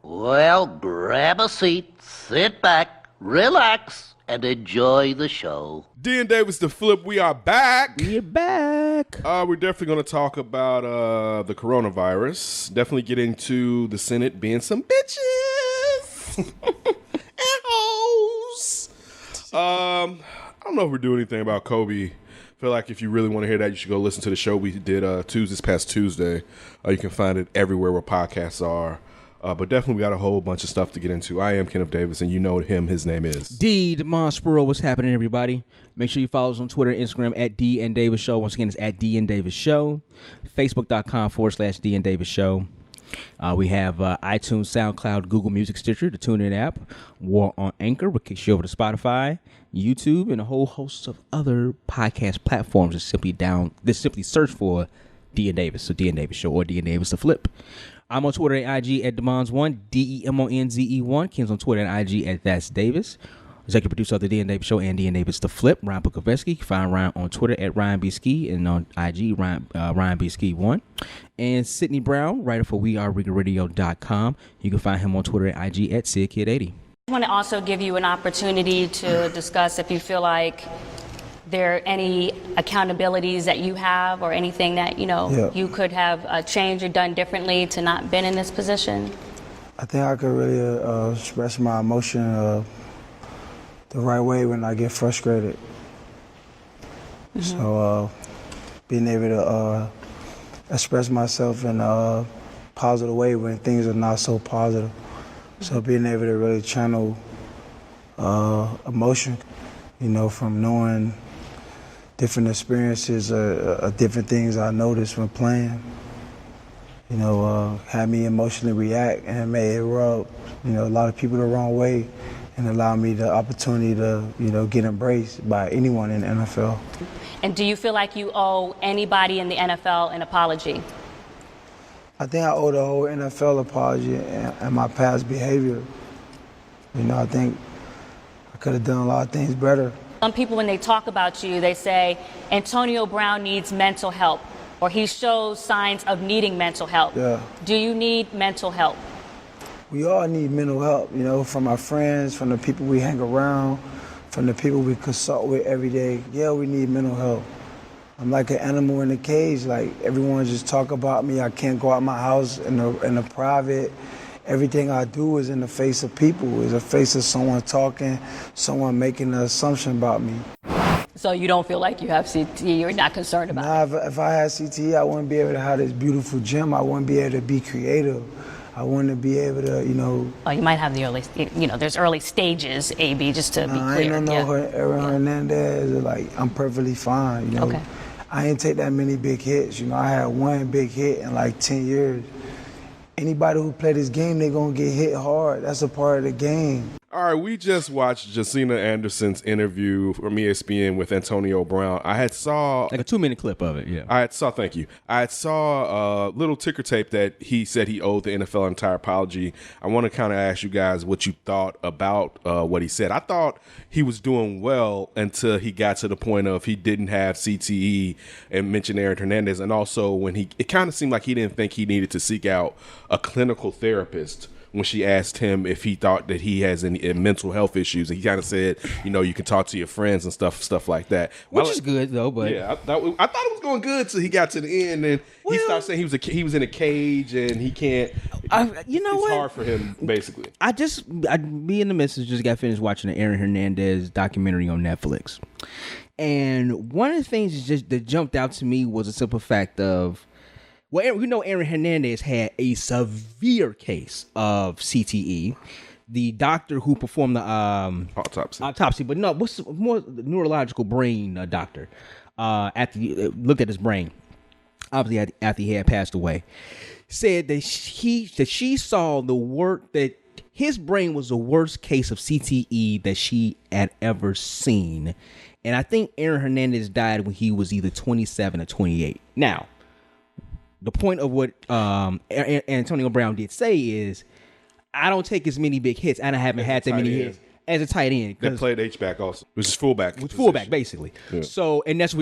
Well, grab a seat, sit back, relax, and enjoy the show. D and Davis, the Flip, we are back. We're back. We're definitely going to talk about the coronavirus. Definitely get into the Senate being some bitches and hoes. I don't know if we're doing anything about Kobe. I feel like if you really want to hear that, you should go listen to the show we did this past Tuesday. You can find it everywhere where podcasts are. But definitely we got a whole bunch of stuff to get into. I am Kenneth Davis, and you know him. His name is D. DeMond. What's happening, everybody? Make sure you follow us on Twitter and Instagram at D and Davis Show. Once again, it's at D and Davis Show. Facebook.com/D and Davis Show. We have iTunes, SoundCloud, Google Music, Stitcher, the TuneIn app. We're on Anchor, which kicks you over to Spotify, YouTube, and a whole host of other podcast platforms. Just simply search for D and Davis, so D and Davis Show or D and Davis the Flip. I'm on Twitter and IG at Demonz1, DEMONZE1. Kim's on Twitter and IG at That's Davis. Executive producer of the D and Davis Show and D and Davis the Flip, Ryan Bukoveski. You can find Ryan on Twitter at Ryan B. Ski and on IG, Ryan B. Ski 1. And Sydney Brown, writer for WeAreRiggerRadio.com. You can find him on Twitter and IG at SidKid80. I want to also give you an opportunity to discuss if you feel like there are any accountabilities that you have or anything that, you could have changed or done differently to not been in this position? I think I could really express my emotion the right way when I get frustrated. Mm-hmm. So being able to express myself in a positive way when things are not so positive. So being able to really channel emotion, from knowing different experiences, different things I noticed when playing, had me emotionally react and made it rub, a lot of people the wrong way and allow me the opportunity to, get embraced by anyone in the NFL. And do you feel like you owe anybody in the NFL an apology? I think I owe the whole NFL apology and my past behavior. I think I could have done a lot of things better. Some people, when they talk about you, they say Antonio Brown needs mental help, or he shows signs of needing mental help. Yeah. Do you need mental help? We all need mental help, from our friends, from the people we hang around, from the people we consult with every day. Yeah, we need mental help. I'm like an animal in a cage. Like, everyone just talk about me. I can't go out my house in the private. Everything I do is in the face of people, is the face of someone talking, someone making an assumption about me. So you don't feel like you have CTE, you're not concerned about it? If I had CTE, I wouldn't be able to have this beautiful gym. I wouldn't be able to be creative. I wouldn't be able to, Oh, you might have the early, there's early stages, AB, just to be clear. I ain't Aaron Hernandez, I'm perfectly fine, Okay. I ain't take that many big hits, I had one big hit in 10 years. Anybody who play this game, they gonna get hit hard. That's a part of the game. All right, we just watched Josina Anderson's interview from ESPN with Antonio Brown. I had saw like a 2-minute clip of it, yeah. Thank you. I had saw a little ticker tape that he said he owed the NFL an entire apology. I want to kind of ask you guys what you thought about what he said. I thought he was doing well until he got to the point of he didn't have CTE and mentioned Aaron Hernandez, and also when it kind of seemed like he didn't think he needed to seek out a clinical therapist when she asked him if he thought that he has any mental health issues. And he kind of said, you can talk to your friends and stuff like that. Which is good, though. But yeah, I thought it was going good till he got to the end. And he started saying he was in a cage and he can't. It's hard for him, basically. Me and the missus just got finished watching the Aaron Hernandez documentary on Netflix. And one of the things that jumped out to me was a simple fact of, Aaron Hernandez had a severe case of CTE. The doctor who performed the autopsy, but no, what's more neurological brain doctor looked at his brain, obviously after he had passed away, said that she saw that his brain was the worst case of CTE that she had ever seen, and I think Aaron Hernandez died when he was either 27 or 28. Now, the point of what Antonio Brown did say is, I don't take as many big hits, and I haven't had that many hits as a tight end. They played H-back also, which is fullback. With fullback, basically. Yeah. So, and that's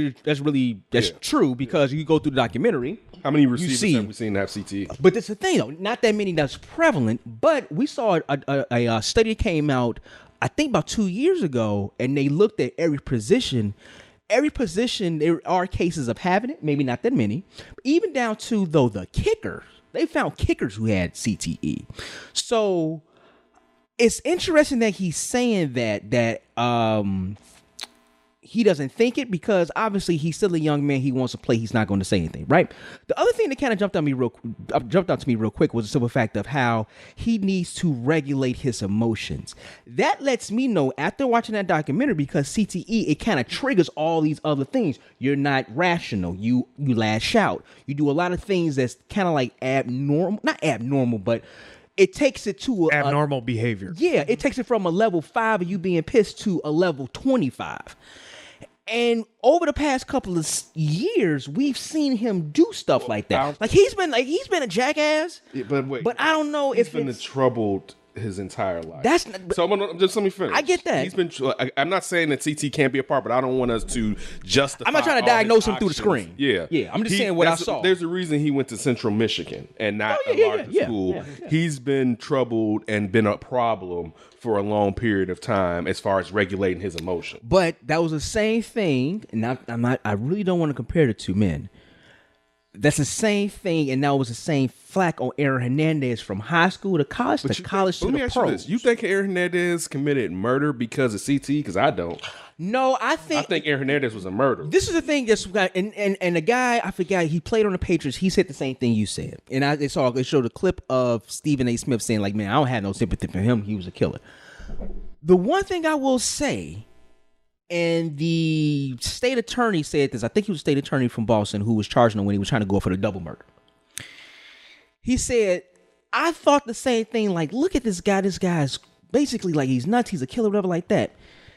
true because you go through the documentary. How many receivers have we seen have CTE? But that's the thing, though. Not that many that's prevalent. But we saw a study that came out, I think, about 2 years ago, and they looked at every position. Every position, there are cases of having it. Maybe not that many. But even down to, though, the kicker. They found kickers who had CTE. So it's interesting that he's saying that he doesn't think it, because obviously he's still a young man. He wants to play. He's not going to say anything, right? The other thing that kind of jumped out to me real quick was the simple fact of how he needs to regulate his emotions. That lets me know after watching that documentary, because CTE, it kind of triggers all these other things. You're not rational. You lash out. You do a lot of things that's kind of like abnormal, not abnormal, but it takes it to abnormal behavior. Yeah, it takes it from a level 5 of you being pissed to a level 25. And over the past couple of years, we've seen him do stuff like that. He's been a jackass. Yeah, but I don't know if he's been troubled his entire life. That's not, so. Just let me finish. I get that. He's been. I'm not saying that CT can't be a part, but I don't want us to justify. I'm not trying to diagnose him through the screen. Yeah. I'm just saying what I saw. There's a reason he went to Central Michigan and not a larger school. Yeah. He's been troubled and been a problem for a long period of time as far as regulating his emotion. But that was the same thing, and I really don't want to compare the two men. That's the same thing, and that was the same flack on Aaron Hernandez from high school to college to college to the pros. Let me ask you this. You think Aaron Hernandez committed murder because of CT? Because I don't. No, I think Aaron Hernandez was a murderer. This is the thing that's and the guy, I forgot, he played on the Patriots. He said the same thing you said, and they showed a clip of Stephen A. Smith saying, like, man, I don't have no sympathy for him. He was a killer. The one thing I will say, and the state attorney said this, I think he was a state attorney from Boston who was charging him when he was trying to go for the double murder. He said, I thought the same thing, like, look at this guy. This guy's basically like he's nuts. He's a killer, whatever like that.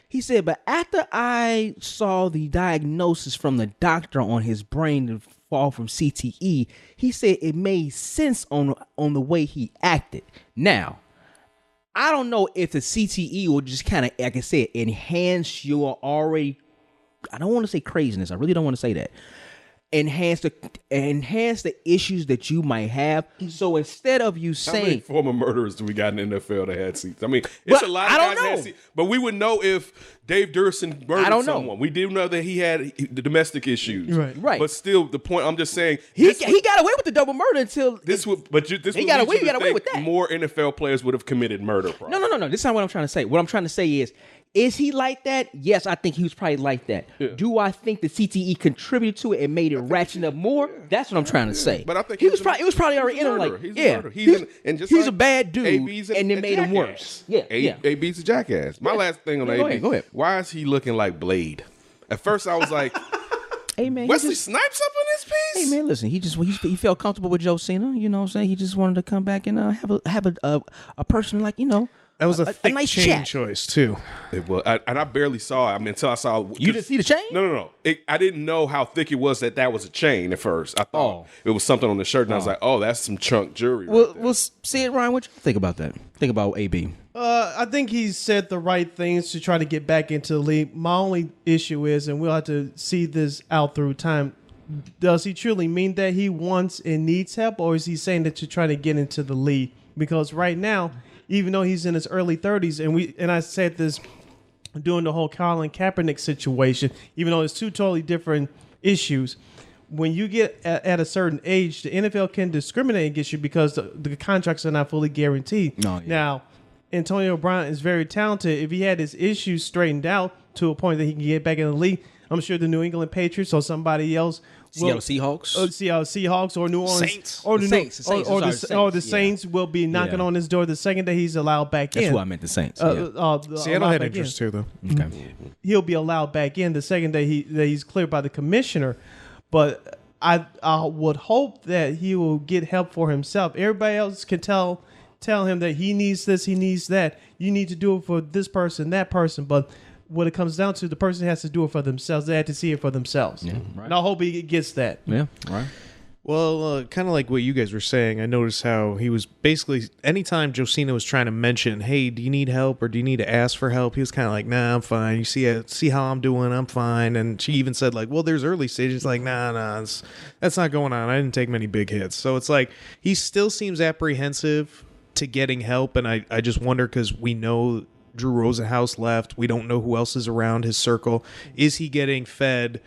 He said, but after I saw the diagnosis from the doctor on his brain to fall from CTE, he said it made sense on the way he acted. Now, I don't know if the CTE will just kind of, like I said, enhance your already, I don't want to say craziness. I really don't want to say that. Enhance the issues that you might have. So instead of you saying, how many former murderers do we got in the NFL that had seats? I mean, it's a lot of guys that had seats, but we would know if Dave Durson murdered someone. We do know that he had the domestic issues, right? But still, the point I'm just saying, he got away with the double murder until he got away with that. More NFL players would have committed murder. Probably. No. This is not what I'm trying to say. What I'm trying to say is he like that? Yes, I think he was probably like that. Yeah. Do I think the CTE contributed to it and made it ratchet up more? That's what I'm trying to say. But I think it was probably already in him. Like, he's a bad dude, and it made him worse. Yeah, AB's a jackass. My last thing on AB. Go ahead. Why is he looking like Blade? At first, I was like, hey man, Wesley Snipes up in this piece. Hey man, listen, he felt comfortable with Joe Cena. You know what I'm saying? He just wanted to come back and have a person like, you know. That was a thick nice chain choice too. It was, and I barely saw it. I mean, until I saw. You didn't see the chain? No. I didn't know how thick it was that was a chain at first. I thought it was something on the shirt, and I was like, "Oh, that's some chunk jewelry." We'll see it, Ryan. What you think about that? Think about AB. I think he said the right things to try to get back into the league. My only issue is, and we'll have to see this out through time, does he truly mean that he wants and needs help, or is he saying that to try to get into the league? Because right now, even though he's in his early 30s, and I said this during the whole Colin Kaepernick situation, even though it's two totally different issues, when you get at a certain age, the NFL can discriminate against you because the contracts are not fully guaranteed. Now, Antonio Brown is very talented. If he had his issues straightened out to a point that he can get back in the league, I'm sure the New England Patriots or somebody else, Seattle Seahawks, Seahawks or New Orleans Saints, or the Saints will be knocking on his door the second that he's allowed back in. That's who I meant, the Saints. Seattle had interest too, though. Okay, he'll be allowed back in the second that he's cleared by the commissioner. But I would hope that he will get help for himself. Everybody else can tell him that he needs this, he needs that. You need to do it for this person, that person, but what it comes down to, the person has to do it for themselves. They have to see it for themselves. Yeah, right. And I hope he gets that. Yeah, right. Well, kind of like what you guys were saying, I noticed how he was basically, anytime Josina was trying to mention, hey, do you need help or do you need to ask for help? He was kind of like, nah, I'm fine. You see how I'm doing? I'm fine. And she even said like, well, there's early stages. Like, nah, that's not going on. I didn't take many big hits. So it's like, he still seems apprehensive to getting help. And I just wonder, because we know Drew Rosenhaus left. We don't know who else is around his circle. Is he getting fed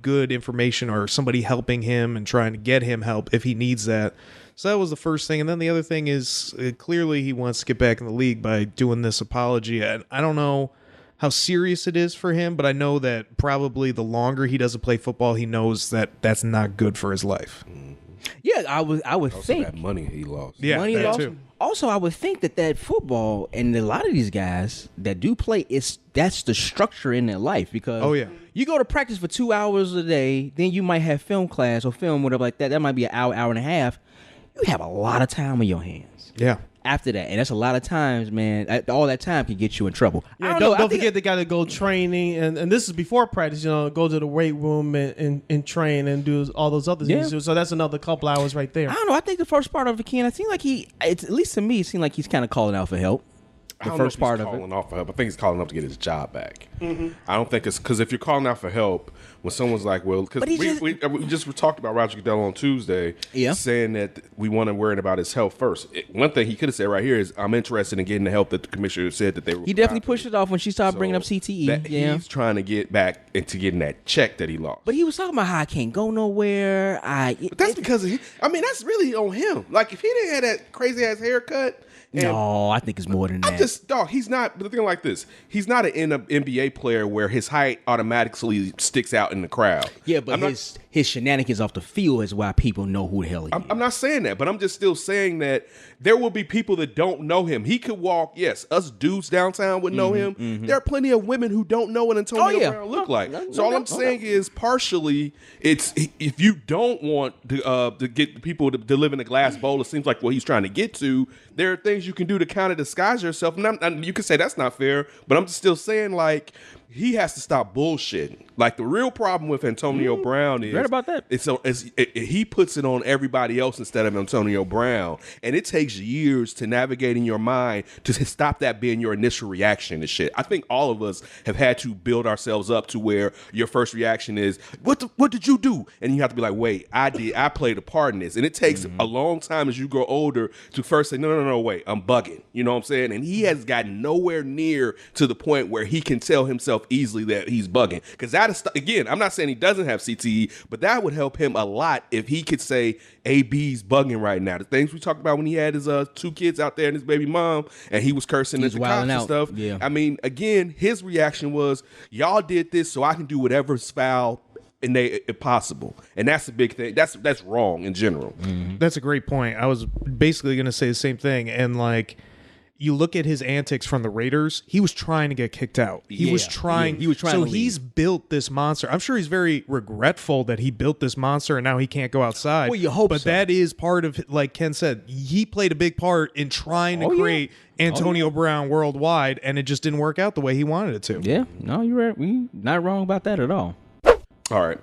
good information, or somebody helping him and trying to get him help if he needs that? So that was the first thing. And then the other thing is clearly he wants to get back in the league by doing this apology. And I don't know how serious it is for him, but I know that probably the longer he doesn't play football, he knows that that's not good for his life. Yeah, I would Also think that money he lost. Yeah, money that lost. too. Also, I would think that football and a lot of these guys that do play, that's the structure in their life, because you go to practice for 2 hours a day, then you might have film class or film, whatever like that. That might be an hour, hour and a half. You have a lot of time on your hands. Yeah. After that, and that's a lot of times, man. All that time can get you in trouble. Yeah, don't forget they got to go training, and this is before practice. Go to the weight room and train and do all those other things. So that's another couple hours right there. I don't know. I think the first part of it, Ken, I think like at least to me, it seemed like he's kind of calling out for help. The first part of it. Calling out for help. I think he's calling up to get his job back. Mm-hmm. I don't think it's because if you're calling out for help, when someone's like, well, because we just talked about Roger Goodell on Tuesday, saying that we want to worry about his health first. One thing he could have said right here is, I'm interested in getting the help that the commissioner said that they were. He definitely pushed it off when she started bringing up CTE. He's trying to get back into getting that check that he lost. But he was talking about how I can't go nowhere. But that's because that's really on him. Like, if he didn't have that crazy ass haircut. No, I think it's more than that. He's not. The thing like this, he's not an NBA player where his height automatically sticks out in the crowd. Yeah, but his shenanigans off the field is why people know who the hell he is. I'm not saying that, but I'm just still saying that there will be people that don't know him. He could walk. Yes, us dudes downtown would know him. Mm-hmm. There are plenty of women who don't know what Antonio Brown look like. So all I'm saying is, partially, it's if you don't want to get people to live in a glass bowl, it seems like what he's trying to get to. There are things you can do to kind of disguise yourself. And you can say that's not fair, but I'm still saying, like, he has to stop bullshitting. Like, the real problem with Antonio Brown is... Right about that. He puts it on everybody else instead of Antonio Brown. And it takes years to navigate in your mind to stop that being your initial reaction to shit. I think all of us have had to build ourselves up to where your first reaction is, what did you do? And you have to be like, wait, I played a part in this. And it takes a long time as you grow older to first say, no, wait, I'm bugging. You know what I'm saying? And he has gotten nowhere near to the point where he can tell himself easily that he's bugging. Because that is, again, I'm not saying he doesn't have CTE, but that would help him a lot if he could say, AB's bugging right now. The things we talked about when he had his 2 kids out there and his baby mom, and he was cursing at the cops and stuff. Yeah. I mean, again, his reaction was, y'all did this so I can do whatever's foul and if possible. And that's the big thing. That's wrong in general. Mm-hmm. That's a great point. I was basically going to say the same thing. And like, you look at his antics from the Raiders, he was trying to get kicked out. He was trying. So he's built this monster. I'm sure he's very regretful that he built this monster and now he can't go outside. Well, you hope But that is part of, like Ken said, he played a big part in trying to create Antonio Brown worldwide, and it just didn't work out the way he wanted it to. Yeah. No, you're right. We not wrong about that at all. All right.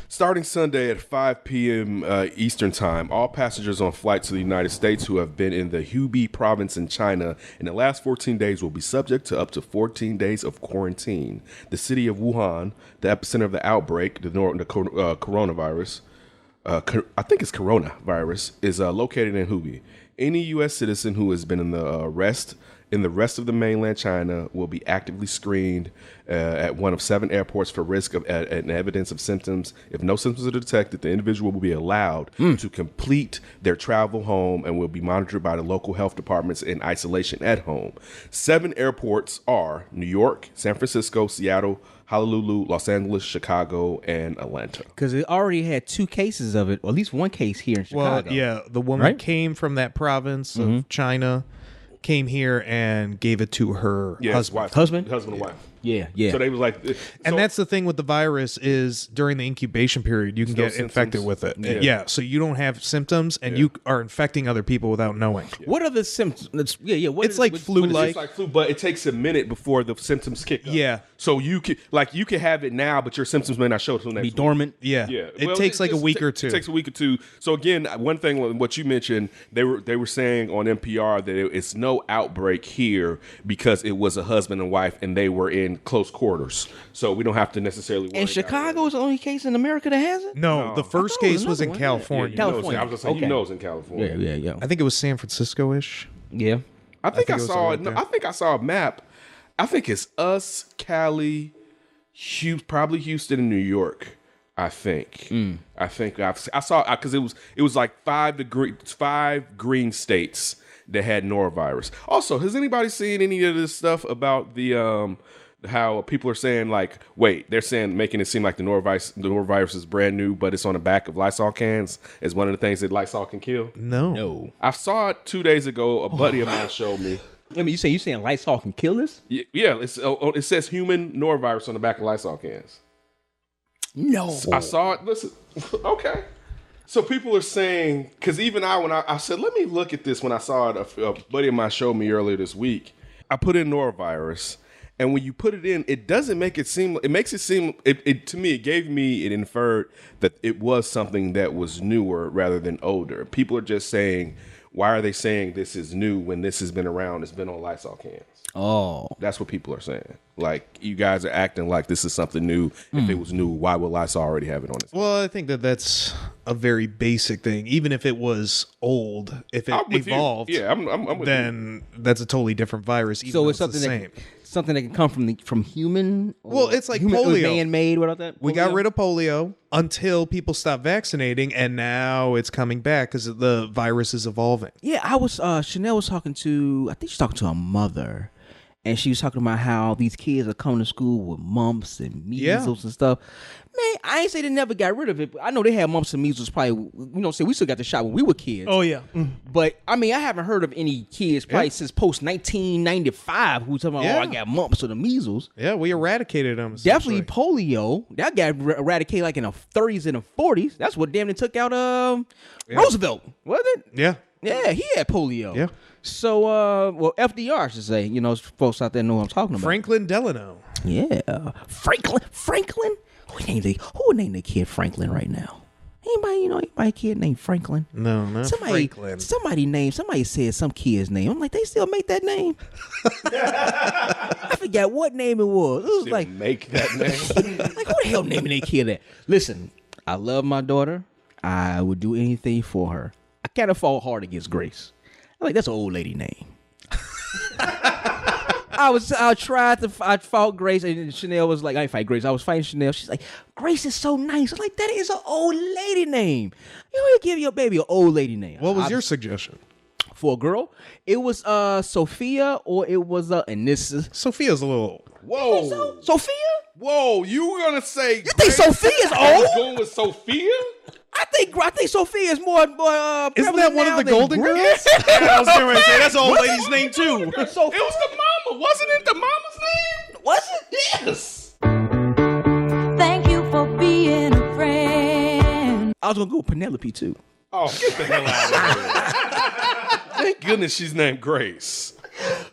Starting Sunday at 5 p.m. Eastern Time, all passengers on flights to the United States who have been in the Hubei province in China in the last 14 days will be subject to up to 14 days of quarantine. The city of Wuhan, the epicenter of the outbreak, the coronavirus, I think it's coronavirus, is located in Hubei. Any U.S. citizen who has been in the rest of the mainland China will be actively screened at one of 7 airports for risk of and evidence of symptoms. If no symptoms are detected, the individual will be allowed to complete their travel home and will be monitored by the local health departments in isolation at home. 7 airports are New York, San Francisco, Seattle, Honolulu, Los Angeles, Chicago, and Atlanta. Because it already had 2 cases of it, or at least 1 case here in Chicago. Well, yeah, the woman came from that province of China, came here and gave it to her husband. Husband and wife. Yeah, yeah. So they was like, And that's the thing with the virus is during the incubation period, you can get infected with it. Yeah. So you don't have symptoms and you are infecting other people without knowing. What are the symptoms? Yeah. It's like flu-like. It's like flu, but it takes a minute before the symptoms kick up. Yeah. So you can have it now, but your symptoms may not show until next Be week. dormant. Yeah. Yeah, It takes like a week or two. It takes a week or two. So again, one thing, what you mentioned, they were saying on NPR that it's no outbreak here because it was a husband and wife and they were in close quarters. So we don't have to necessarily worry. And Chicago is the only case in America that has it? No, the first I thought it was case was in another one. California. Yeah, California. I was gonna say, Okay. it's in California. Yeah. I think it was San Francisco-ish. Yeah. I think I it was saw right it. there. I think I saw a map. I think it's us, Cali, probably Houston and New York. I think. I think I saw because it was like 5 green states that had norovirus. Also, has anybody seen any of this stuff about the how people are saying like, wait, they're saying making it seem like the norovirus is brand new, but it's on the back of Lysol cans as one of the things that Lysol can kill. No. I saw it 2 days ago. A buddy of mine showed me. I mean, you saying Lysol can kill us? Yeah, it says human norovirus on the back of Lysol cans. No. I saw it. Listen, okay. So people are saying, because even when I said, let me look at this when I saw it, a buddy of mine showed me earlier this week. I put in norovirus, and when you put it in, it doesn't make it seem, it makes it seem, to me, it inferred that it was something that was newer rather than older. People are just saying, why are they saying this is new when this has been around? It's been on Lysol cans. Oh. That's what people are saying. Like, you guys are acting like this is something new. If it was new, why would Lysol already have it on it? Well, I think that's a very basic thing. Even if it was old, if it I'm with you. evolved, Yeah, I'm with then that's a totally different virus. Even So though it's something the that same. something that can come from human. Well, it's like human, polio. Man-made. What about that? We got rid of polio until people stopped vaccinating, and now it's coming back because the virus is evolving. Yeah, I was. Chanel was talking to. I think she's talking to her mother, and she was talking about how these kids are coming to school with mumps and measles and stuff. Man, I ain't say they never got rid of it, but I know they had mumps and measles. Probably, say we still got the shot when we were kids. Oh yeah. But I mean, I haven't heard of any kids probably since post 1995 who's talking about, oh, I got mumps or the measles. Yeah, we eradicated them. Definitely polio. That got eradicated like in the 30s and the 40s. That's what damn near took out Roosevelt, wasn't it? Yeah. Yeah, he had polio. Yeah. So, FDR, I should say. Folks out there know what I'm talking about. Franklin Delano. Yeah. Franklin? Who named the kid Franklin right now? Anybody kid named Franklin? No, not Franklin. Somebody said some kid's name. I'm like, they still make that name? I forgot what name it was. It was like, make that name. like, who the hell naming their kid that? Listen, I love my daughter. I would do anything for her. I kind of fall hard against Grace. I'm like, that's an old lady name. I fought Grace, and Chanel was like, I didn't fight Grace. I was fighting Chanel. She's like, Grace is so nice. I'm like, that is an old lady name. You don't give your baby an old lady name. What was your suggestion? For a girl? It was Sophia, or it was and this is Sophia's a little. Whoa. Sophia? Whoa, you were going to say. You think Sophia's old? Going with Sophia? I think Sophia is more Isn't that prevalent one now of the than Golden Grace. Girls? Yeah, I was going to say that's an old lady's name too. It was the mama. Wasn't it the mama's name? Was it? Yes. Thank you for being a friend. I was gonna go with Penelope too. Oh, get the hell out of here. Thank goodness she's named Grace.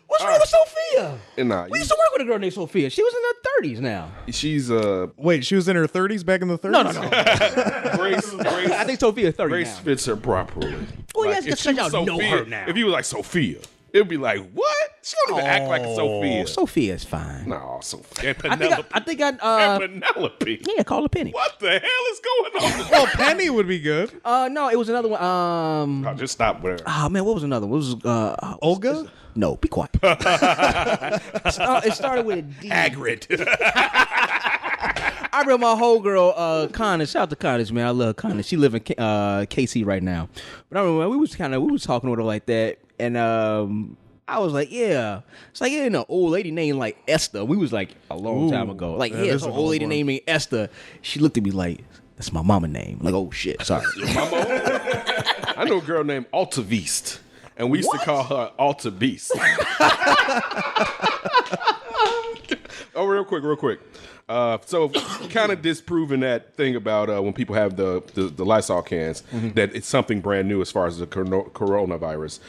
What's wrong with Sophia? Nah, We used to work with a girl named Sophia. She was in her 30s now. she's Wait, she was in her 30s back in the 30s? No. Grace. I think Sophia is 30 Grace now. fits her properly. Well, yes, if just she was 'cause y'all know Sophia- her now. If you was like Sophia, it'd be like, what? She don't even act like a Sophia. Oh, Sophia is fine. No, Sophia. And I Penelope. think I and Penelope. yeah, call her Penny. What the hell is going on? Well, Penny would be good. No, it was another one. Oh, just stop there. Oh man, what was another one? What was Olga? No, be quiet. It started with a D. Hagrid. I remember my whole girl, Connie. Shout out to Connie, man. I love Connie. She live in KC right now. But I remember we was talking with her like that, and I was like, yeah. It's like, yeah, no old lady named like Esther. We was like a long time ago. Like, that yeah, is it's an an old old lady one. named Esther. She looked at me like, that's my mama name. Like, oh shit, sorry. I know a girl named Altaviste, and we used to call her Alta Beast. Oh, real quick. real quick. So kind of disproving that thing about when people have the Lysol cans, that it's something brand new as far as the coronavirus.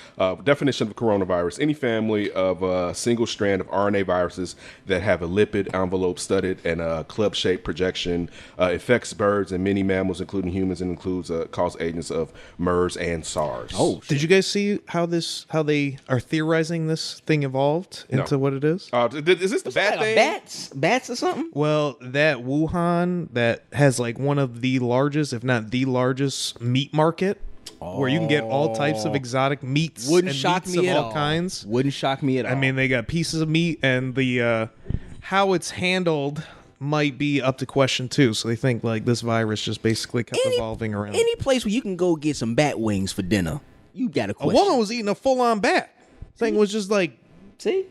Definition of coronavirus: any family of a single strand of RNA viruses that have a lipid envelope studded and a club-shaped projection, affects birds and many mammals, including humans, and includes cause agents of MERS and SARS. Oh, Did you guys see how they are theorizing this thing evolved into what it is? Is this the bad thing? Bats or something? Well, that Wuhan that has like one of the largest, if not the largest, meat market, where you can get all types of exotic meats Wouldn't and shock meats me of at all all. kinds. Wouldn't shock me at all. I mean, they got pieces of meat, and the how it's handled might be up to question too. So they think like this virus just basically kept evolving around. Any place where you can go get some bat wings for dinner, you got a A question. woman was eating a full-on bat. Thing was just like See?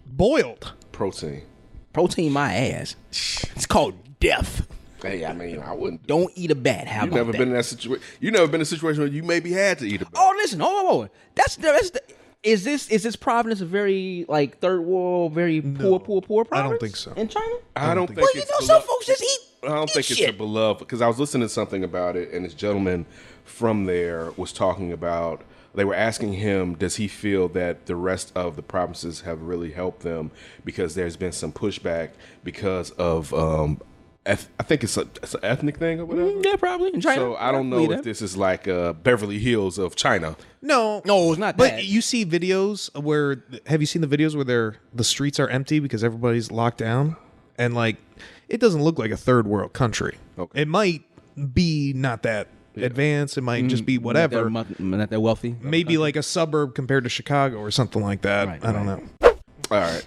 boiled. Protein. Protein my ass. It's called death. Hey, I mean, I wouldn't. Don't eat a bat. How You've about never that? been in that situation. You've never been in a situation where you maybe had to eat a bat. Oh, listen, hold on. That's the. Is this Providence a very like third world, very poor Providence? I don't think so. In China? I don't think Well, it's you know, beloved. some folks just eat. I don't think it's a shit. beloved, because I was listening to something about it, and this gentleman from there was talking about. They were asking him, does he feel that the rest of the provinces have really helped them, because there's been some pushback because of I think it's an ethnic thing or whatever. Yeah, probably in China. So I don't know if this is like Beverly Hills of China. No, it's not But that. you see videos where have you seen the videos where the streets are empty because everybody's locked down, and like it doesn't look like a third world country. Okay. It might be not that advanced. It might just be whatever. Not that wealthy. Maybe like a suburb compared to Chicago or something like that. Right, I don't know. All right.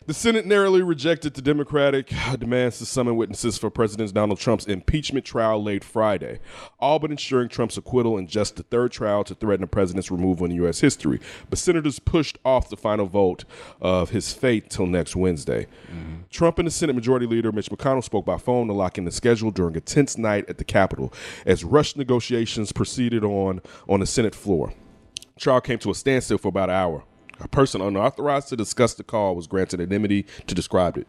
The Senate narrowly rejected the Democratic demands to summon witnesses for President Donald Trump's impeachment trial late Friday, all but ensuring Trump's acquittal in just the third trial to threaten the president's removal in U.S. history. But senators pushed off the final vote of his fate till next Wednesday. Trump and the Senate Majority Leader Mitch McConnell spoke by phone to lock in the schedule during a tense night at the Capitol as rushed negotiations proceeded on the Senate floor. The trial came to a standstill for about an hour. A person unauthorized to discuss the call was granted anonymity to describe it.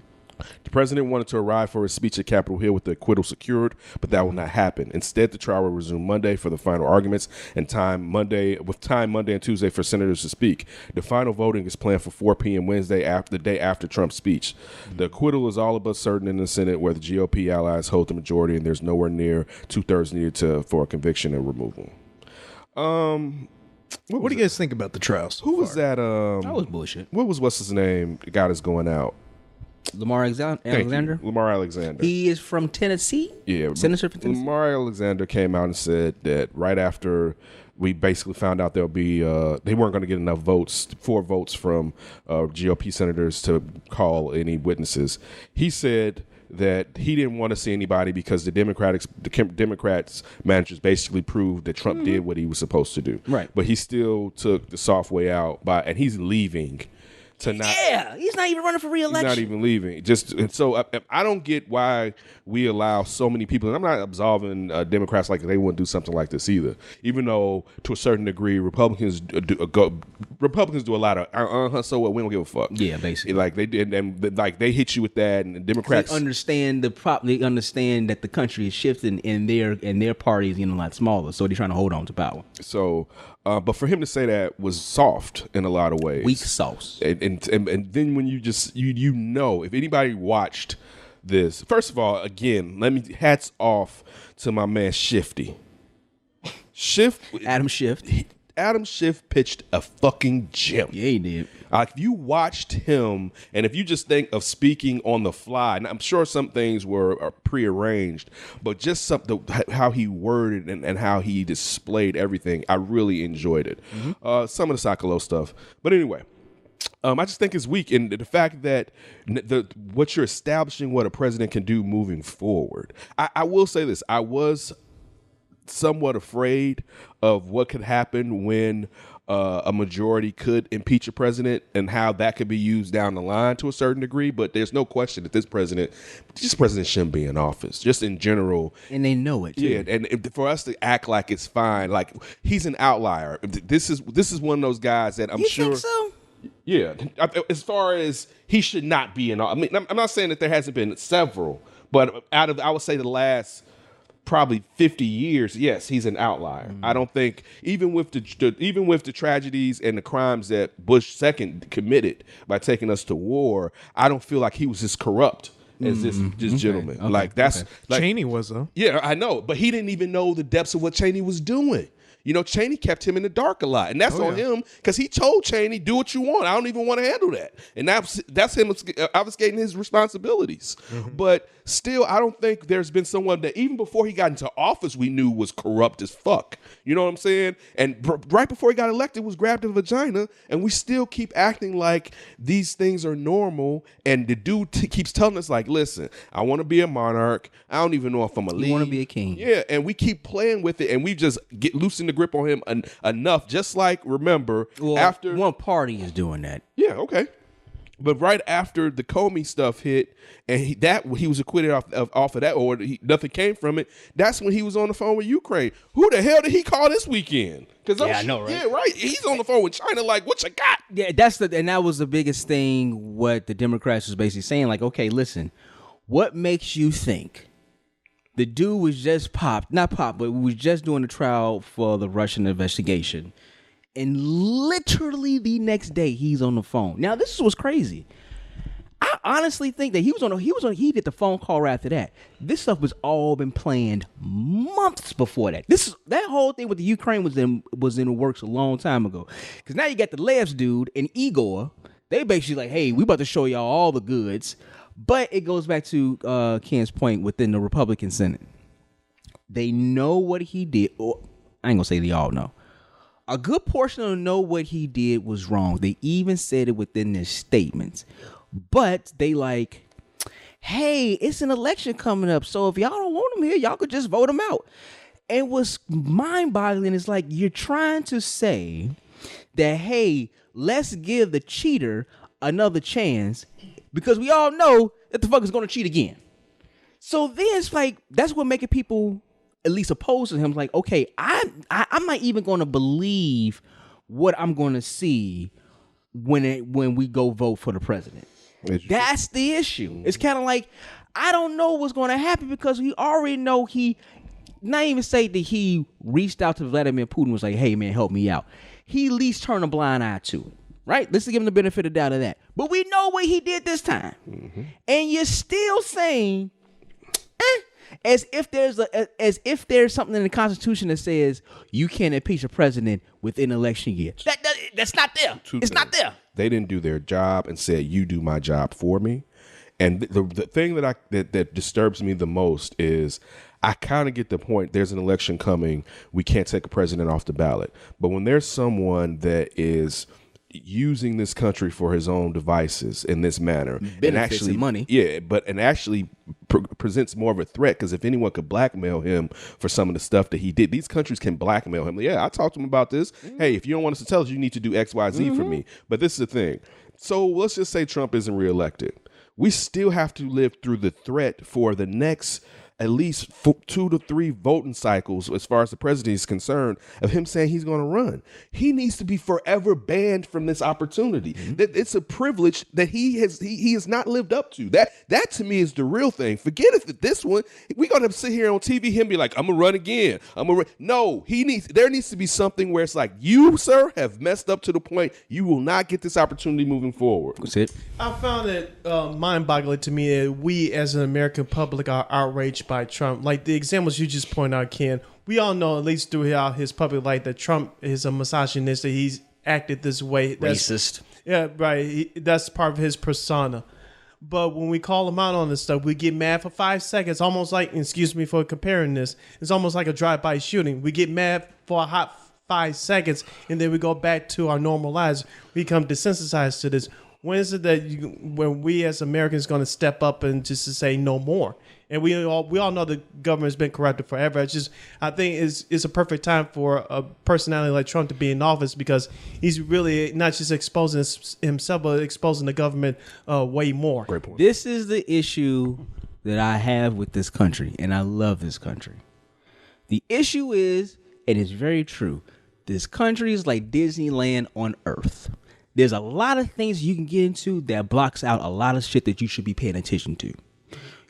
The president wanted to arrive for his speech at Capitol Hill with the acquittal secured, but that will not happen. Instead, the trial will resume Monday for the final arguments and time Monday and Tuesday for senators to speak. The final voting is planned for 4 p.m. Wednesday, the day after Trump's speech. The acquittal is all but certain in the Senate, where the GOP allies hold the majority, and there's nowhere near 2/3 needed for a conviction and removal. What do you guys think about the trials? Who was that? That was bullshit. What's his name? The guy that's going out. Lamar Thank you. Alexander. Lamar Alexander. He is from Tennessee. Yeah, Senator from Tennessee. Lamar Alexander came out and said that right after we basically found out there'll be they weren't going to get enough votes, 4 votes from GOP senators to call any witnesses. He said that he didn't want to see anybody because the Democrats managers basically proved that Trump did what he was supposed to do. Right. But he still took the soft way out and he's leaving. He's not even running for re-election. He's not even leaving. I don't get why we allow so many people. And I'm not absolving Democrats like they wouldn't do something like this either. Even though, to a certain degree, Republicans do a lot of so what? We don't give a fuck. Yeah, basically. Like they did, and like they hit you with that, and the Democrats They understand that the country is shifting and their party is getting a lot smaller, so they're trying to hold on to power. So, but for him to say that was soft in a lot of ways. Weak sauce. And then when you just you know, if anybody watched this, first of all, again, hats off to my man Shifty. Adam Schiff pitched a fucking gem. Yeah, he did. If you watched him, and if you just think of speaking on the fly, and I'm sure some things were prearranged, but just how he worded and how he displayed everything, I really enjoyed it. Some of the Sakalo stuff. But anyway, I just think it's weak, and the fact that what you're establishing, what a president can do moving forward. I will say this: I was somewhat afraid of what could happen when a majority could impeach a president and how that could be used down the line to a certain degree. But there's no question that this president shouldn't be in office, just in general. And they know it, too. Yeah, and for us to act like it's fine, like he's an outlier. This is one of those guys that I'm You sure. think so? Yeah, as far as he should not be in. I mean, I'm not saying that there hasn't been several, but out of I would say the last probably 50 years, yes, he's an outlier. I don't think even with the tragedies and the crimes that Bush second committed by taking us to war, I don't feel like he was as corrupt as this gentleman. Okay. Like that's like, Cheney was though. yeah, I know, but he didn't even know the depths of what Cheney was doing. You know, Cheney kept him in the dark a lot, and that's on him because he told Cheney, "Do what you want. I don't even want to handle that." And that's him obfuscating his responsibilities. But still, I don't think there's been someone that even before he got into office we knew was corrupt as fuck. You know what I'm saying? And right before he got elected, was grabbed a vagina, and we still keep acting like these things are normal. And the dude keeps telling us, like, "Listen, I want to be a monarch. I don't even know if I'm a lead. You want to be a king." Yeah, and we keep playing with it, and we just get loosened the grip on him enough. Just like, remember, after one party is doing that. yeah, okay. But right after the Comey stuff hit, and he was acquitted off of that, or nothing came from it. That's when he was on the phone with Ukraine. Who the hell did he call this weekend? I know, right? Yeah, right. He's on the phone with China. Like, what you got? Yeah, and that was the biggest thing. What the Democrats was basically saying, like, okay, listen, what makes you think the dude was just but was just doing the trial for the Russian investigation, and literally the next day he's on the phone. Now this was crazy. I honestly think that he did the phone call right after that. This stuff was all been planned months before that. That whole thing with the Ukraine was in the works a long time ago. Because now you got the Levs dude and Igor. They basically like, hey, we about to show y'all all the goods. But it goes back to Ken's point within the Republican Senate. They know what he did. Or, I ain't gonna say they all know. A good portion of them know what he did was wrong. They even said it within their statements. But they like, hey, it's an election coming up. So if y'all don't want him here, y'all could just vote him out. And what's mind-boggling is like you're trying to say that, hey, let's give the cheater another chance because we all know that the fucker's going to cheat again. So then it's like, that's what making people at least opposed to him. Like, okay, I'm not even going to believe what I'm going to see when we go vote for the president. That's the issue. It's kind of like, I don't know what's going to happen because we already know not even say that he reached out to Vladimir Putin and was like, hey man, help me out. He at least turned a blind eye to it, right? Let's give him the benefit of the doubt of that. But we know what he did this time. Mm-hmm. And you're still saying, as if there's something in the Constitution that says you can't impeach a president within an election year. That's not there. It's not there. They didn't do their job and said, you do my job for me. And the thing that disturbs me the most is I kind of get the point. There's an election coming. We can't take a president off the ballot. But when there's someone that is using this country for his own devices in this manner, and actually money, actually presents more of a threat, because if anyone could blackmail him for some of the stuff that he did, these countries can blackmail him. Yeah, I talked to him about this. Mm-hmm. Hey, if you don't want us to tell us, you need to do X, Y, Z for me. But this is the thing. So let's just say Trump isn't reelected. We still have to live through the threat for the next at least 2 to 3 voting cycles, as far as the president is concerned, of him saying he's going to run. He needs to be forever banned from this opportunity. Mm-hmm. It's a privilege that he has not lived up to. That to me is the real thing. Forget if this one, we're going to sit here on TV, him be like, I'm going to run again. No, there needs to be something where it's like, you, sir, have messed up to the point you will not get this opportunity moving forward. That's it. I found it mind-boggling to me that we as an American public are outraged by Trump. Like the examples you just pointed out, Ken, we all know, at least throughout his public life, that Trump is a misogynist, that he's acted this way. Racist. Yeah, right. That's part of his persona. But when we call him out on this stuff, we get mad for 5 seconds, almost like, excuse me for comparing this, it's almost like a drive-by shooting. We get mad for a hot 5 seconds, and then we go back to our normal lives. We become desensitized to this. When is it that when we as Americans going to step up and just to say no more? And we all know the government has been corrupted forever. I think it's a perfect time for a personality like Trump to be in office, because he's really not just exposing himself, but exposing the government way more. Great point. This is the issue that I have with this country, and I love this country. The issue is, and it's very true, this country is like Disneyland on Earth. There's a lot of things you can get into that blocks out a lot of shit that you should be paying attention to.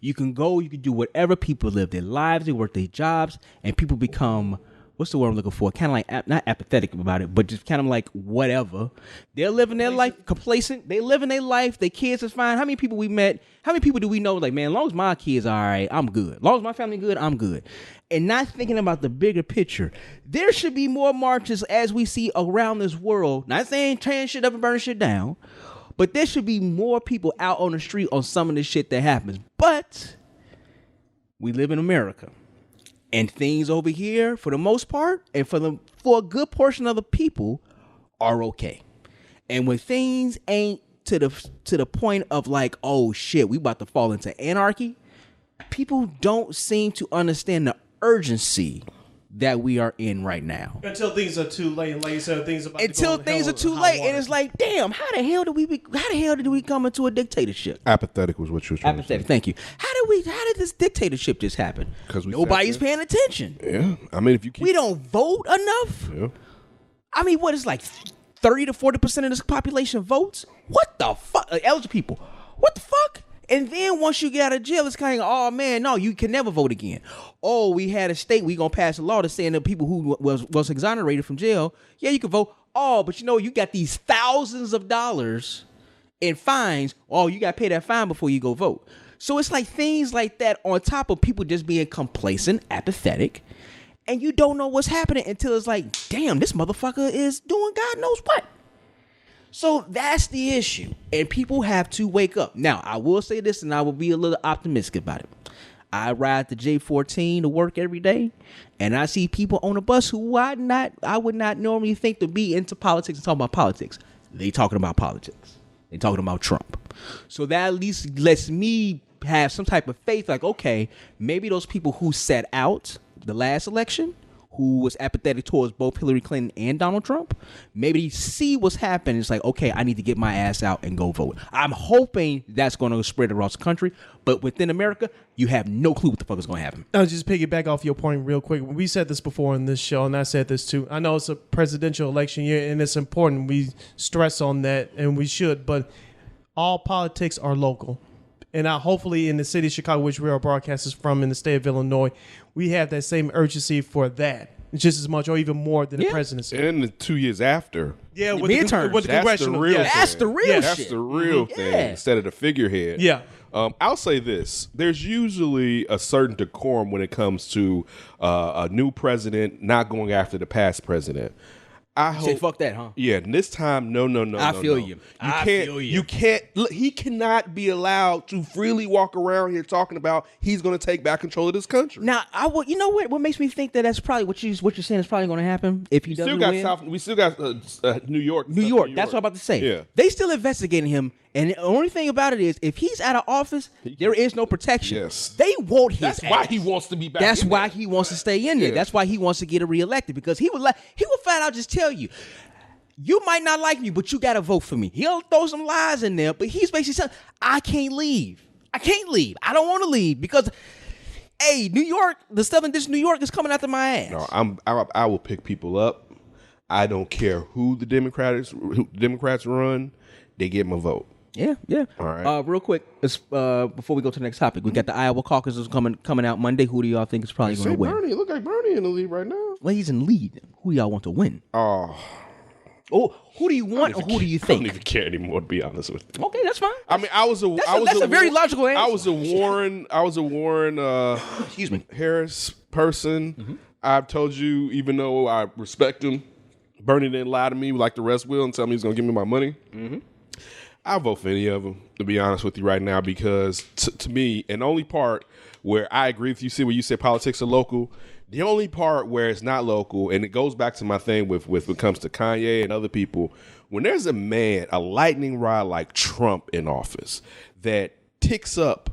You can do whatever. People live their lives, they work their jobs, and people become, what's the word I'm looking for? Kind of like, not apathetic about it, but just kind of like whatever. They're living their life complacent. They living their life. Their kids is fine. How many people we met? How many people do we know? Like, man, as long as my kids are all right, I'm good. As long as my family good, I'm good. And not thinking about the bigger picture. There should be more marches as we see around this world. Not saying tearing shit up and burning shit down, but there should be more people out on the street on some of the shit that happens. But we live in America. And things over here, for the most part, and for a good portion of the people, are okay. And when things ain't to the point of like, oh shit, we about to fall into anarchy, people don't seem to understand the urgency that we are in right now. Until things are too late, and like you said, things about until things are too late, and it's like, damn, how the hell did we come into a dictatorship? Apathetic was what you were trying to say. Thank you. How did this dictatorship just happen? Because nobody's paying attention. Yeah, I mean, if you we don't vote enough. Yeah. I mean, what is like 30 to 40% of this population votes? What the fuck? Eligible people. What the fuck? And then once you get out of jail, it's kind of, oh man, no, you can never vote again. Oh, we had a state, we gonna pass a law to saying that people who was exonerated from jail, yeah, you can vote. Oh, but you got these thousands of dollars in fines. Oh, you got to pay that fine before you go vote. So it's like things like that on top of people just being complacent, apathetic, and you don't know what's happening until it's like, damn, this motherfucker is doing God knows what. So that's the issue, and people have to wake up. Now, I will say this, and I will be a little optimistic about it. I ride the J14 to work every day, and I see people on the bus who I would not normally think to be into politics and talking about politics. They talking about politics. They talking about Trump. So that at least lets me have some type of faith, like, okay, maybe those people who sat out the last election, who was apathetic towards both Hillary Clinton and Donald Trump, maybe see what's happening. It's like, okay, I need to get my ass out and go vote. I'm hoping that's going to spread across the country, but within America, you have no clue what the fuck is going to happen. I'll just piggyback off your point real quick. We said this before in this show, and I said this too. I know it's a presidential election year, and it's important. We stress on that, and we should, but all politics are local. And hopefully in the city of Chicago, which we are broadcasters from, in the state of Illinois, we have that same urgency for that, just as much or even more than the presidency. And the 2 years after. Yeah, with midterms. With the congressional. That's the real shit. That's the real thing instead of the figurehead. Yeah. I'll say this. There's usually a certain decorum when it comes to a new president not going after the past president. I hope, say fuck that, huh? Yeah, and this time, no. I feel you. You can't. He cannot be allowed to freely walk around here talking about he's going to take back control of this country. Now, you know what? What makes me think that that's probably what you're saying is probably going to happen if he doesn't win? We still got New York. New York. That's what I'm about to say. Yeah. They still investigating him, and the only thing about it is, if he's out of office, there is no protection. Yes. They want his ass. That's why he wants to be back. That's why he wants to stay in there. Yeah. That's why he wants to get reelected, because he would flat out just tell you, you might not like me, but you got to vote for me. He'll throw some lies in there, but he's basically saying, I can't leave. I don't want to leave because, hey, New York, the Southern District of New York is coming after my ass. No, I will pick people up. I don't care who the Democrats run. They get my vote. Yeah. All right. Real quick, before we go to the next topic, we got the Iowa caucuses coming out Monday. Who do y'all think is probably going to win? Bernie. It look like Bernie in the lead right now. Well, he's in the lead. Who do y'all want to win? Oh, who do you want, or who do you think? I don't even care anymore, to be honest with you. Okay, that's fine. I mean, that's a very logical answer. I was a Warren excuse me, Harris person. Mm-hmm. I've told you, even though I respect him, Bernie didn't lie to me like the rest will and tell me he's going to give me my money. Mm-hmm. I'll vote for any of them, to be honest with you right now, because to me, and the only part where I agree with you, where you said politics are local, the only part where it's not local, and it goes back to my thing with when it comes to Kanye and other people, when there's a lightning rod like Trump in office that ticks up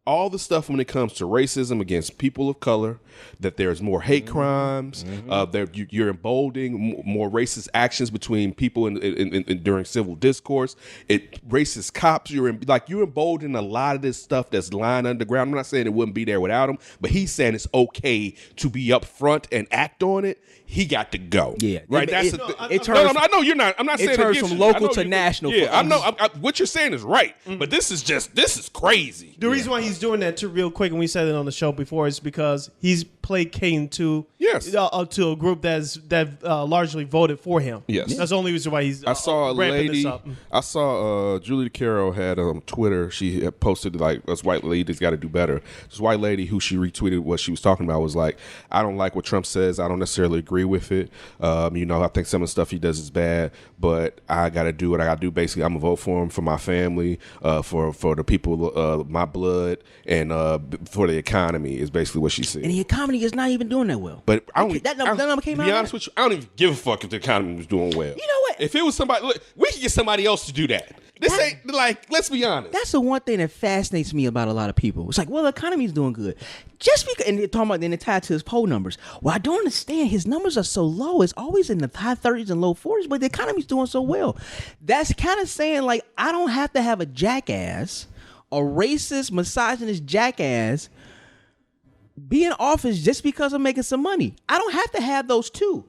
all the stuff when it comes to racism against people of color, that there's more hate crimes, you're emboldening more racist actions between people during civil discourse. Racist cops, you're emboldening a lot of this stuff that's lying underground. I'm not saying it wouldn't be there without him, but he's saying it's okay to be up front and act on it. He got to go. Yeah, right. I know you're not. I'm not saying it turns against from you. local to national. Yeah, I know. What you're saying is right, but this is crazy. The reason why he's doing that too, real quick, and we said it on the show before, is because he's placating to to a group that largely voted for him. Yes, that's the only reason why he's. I saw a lady. This up. I saw Julie DeCaro had Twitter. She had posted like, "Us white ladies got to do better." This white lady who she retweeted what she was talking about was like, "I don't like what Trump says. I don't necessarily agree with it. I think some of the stuff he does is bad, but I got to do what I got to do. Basically, I'm gonna vote for him, for my family, for the people, my blood, and for the economy." Is basically what she said. And the economy is not even doing that well. But that number came out. To be honest with you, I don't even give a fuck if the economy was doing well. You know what? If it was somebody, look, we could get somebody else to do that. This ain't like, let's be honest. That's the one thing that fascinates me about a lot of people. It's like, well, the economy's doing good. Just because, and they're talking about, then they tie to his poll numbers. Well, I don't understand. His numbers are so low. It's always in the high 30s and low 40s, but the economy's doing so well. That's kind of saying, like, I don't have to have a jackass, a racist, misogynist jackass be in office just because I'm making some money. I don't have to have those two.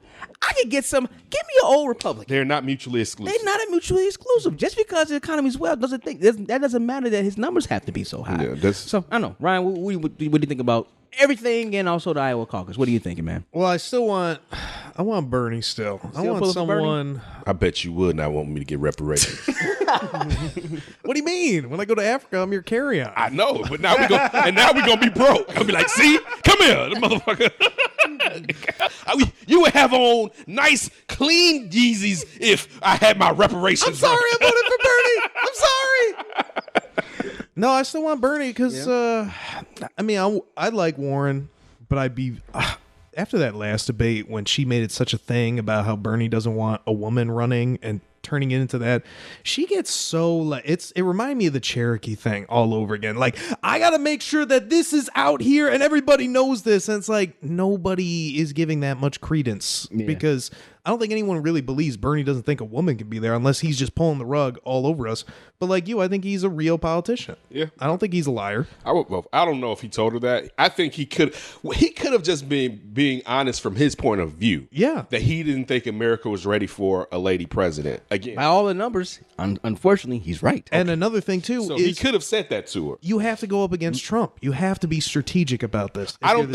I could get some. Give me an old Republican. They're not mutually exclusive. They're not mutually exclusive. Just because the economy's well that doesn't matter that his numbers have to be so high. Yeah, so I don't know, Ryan. What do you think about everything and also the Iowa caucus? What are you thinking, man? Well, I want Bernie still. I want someone. I bet you would not want me to get reparations. What do you mean? When I go to Africa, I'm your carry-on. I know, but now we're gonna be broke. I'll be like, see, come here, the motherfucker. You would have on nice, clean Yeezys if I had my reparations. I'm sorry, I voted for Bernie. I'm sorry. No, I still want Bernie because, I like Warren, but I'd be... after that last debate, when she made it such a thing about how Bernie doesn't want a woman running and turning it into that, she gets so like it reminded me of the Cherokee thing all over again. Like, I gotta make sure that this is out here and everybody knows this, and it's like nobody is giving that much credence because I don't think anyone really believes Bernie doesn't think a woman can be there unless he's just pulling the rug all over us. But like you, I think he's a real politician. Yeah, I don't think he's a liar. I don't know if he told her that. I think he could have just been being honest from his point of view. Yeah, that he didn't think America was ready for a lady president. Again, by all the numbers, unfortunately, he's right. And another thing too, so he could have said that to her. You have to go up against Trump. You have to be strategic about this. I don't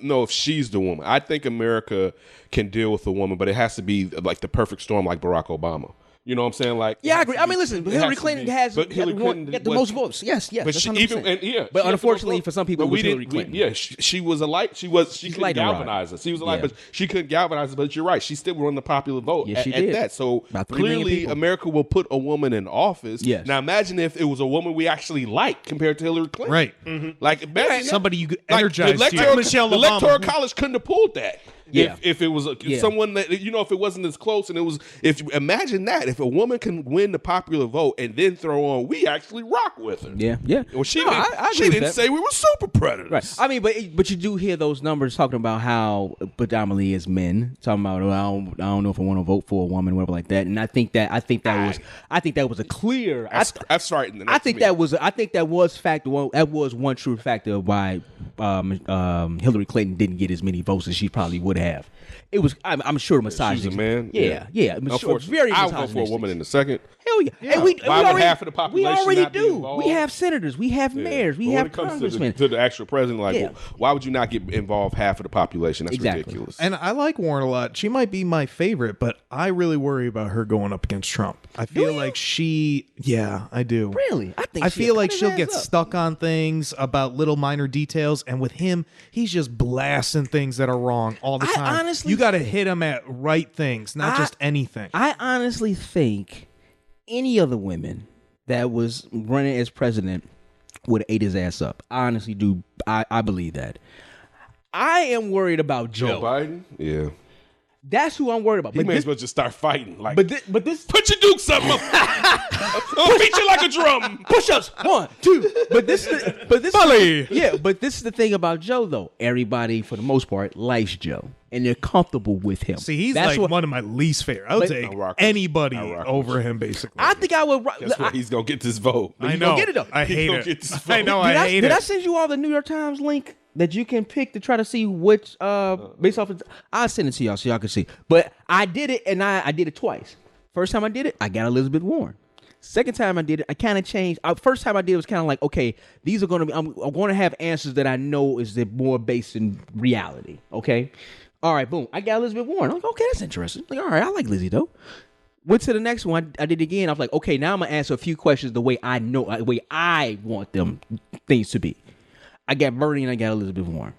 know if she's the woman. I think America can deal with a woman, but it has to be like the perfect storm, like Barack Obama. You know what I'm saying? Like, yeah, I agree. I mean, listen, Hillary Clinton has got the most votes. Yes, but but unfortunately for some people, it was Hillary Clinton. She was a light. She couldn't galvanize us. She was a light, but she couldn't galvanize us. But you're right. She still won the popular vote at that. So clearly, America will put a woman in office. Yes. Now imagine if it was a woman we actually liked compared to Hillary Clinton. Right. Mm-hmm. Like imagine somebody you could energize. The Electoral College couldn't have pulled that. Yeah. If it was someone that, if it wasn't as close and it was, imagine that if a woman can win the popular vote and then throw on, we actually rock with her. Yeah, yeah. Well, she didn't say we were super predators. Right. I mean, but you do hear those numbers talking about how predominantly it's men talking about, I don't know if I want to vote for a woman, whatever like that. And I think that was a clear. That's right. I think that was one true factor of why Hillary Clinton didn't get as many votes as she probably would have. It was, I'm sure, misogyny. She's a man. Yeah. I'm sure, very I'll vote for a woman in a second. Hell yeah. And why would half of the population we already not be do. involved? We have senators. We have mayors. We have congressmen. To the actual president, why would you not get involved half of the population? That's ridiculous. And I like Warren a lot. She might be my favorite, but I really worry about her going up against Trump. I feel like I do. Really? I feel like she'll get stuck on things about little minor details, and with him, he's just blasting things that are wrong all the time. Honestly, you got to hit him at right things, not just anything. I honestly think any of the women that was running as president would have ate his ass up. I honestly do. I believe that. I am worried about Joe Biden. Yeah. That's who I'm worried about. He may as well just start fighting. Like, but this put your dukes up. I'll beat you like a drum. Push-ups. 1, 2. But this Bully. but this is the thing about Joe though. Everybody, for the most part, likes Joe, and they're comfortable with him. See, he's That's like one of my least favorite. I would take anybody over him, basically. I think I would. That's why he's gonna get this vote. I know. Get it though. I hate gonna it. get this vote. I know. I hate Did it. I send you all the New York Times link that you can pick to try to see which based off of? I'll send it to y'all so y'all can see. But I did it, and I did it twice. First time I did it, I got Elizabeth Warren. Second time I did it, I kind of changed. First time I did it was kind of like, okay, these are going to be. I'm going to have answers that I know is more based in reality. Okay, all right, boom. I got Elizabeth Warren. I'm like, okay, that's interesting. Like, all right, I like Lizzie though. Went to the next one. I did it again. I was like, okay, now I'm gonna answer a few questions the way I know, the way I want them things to be. I got Bernie and I got Elizabeth Warren.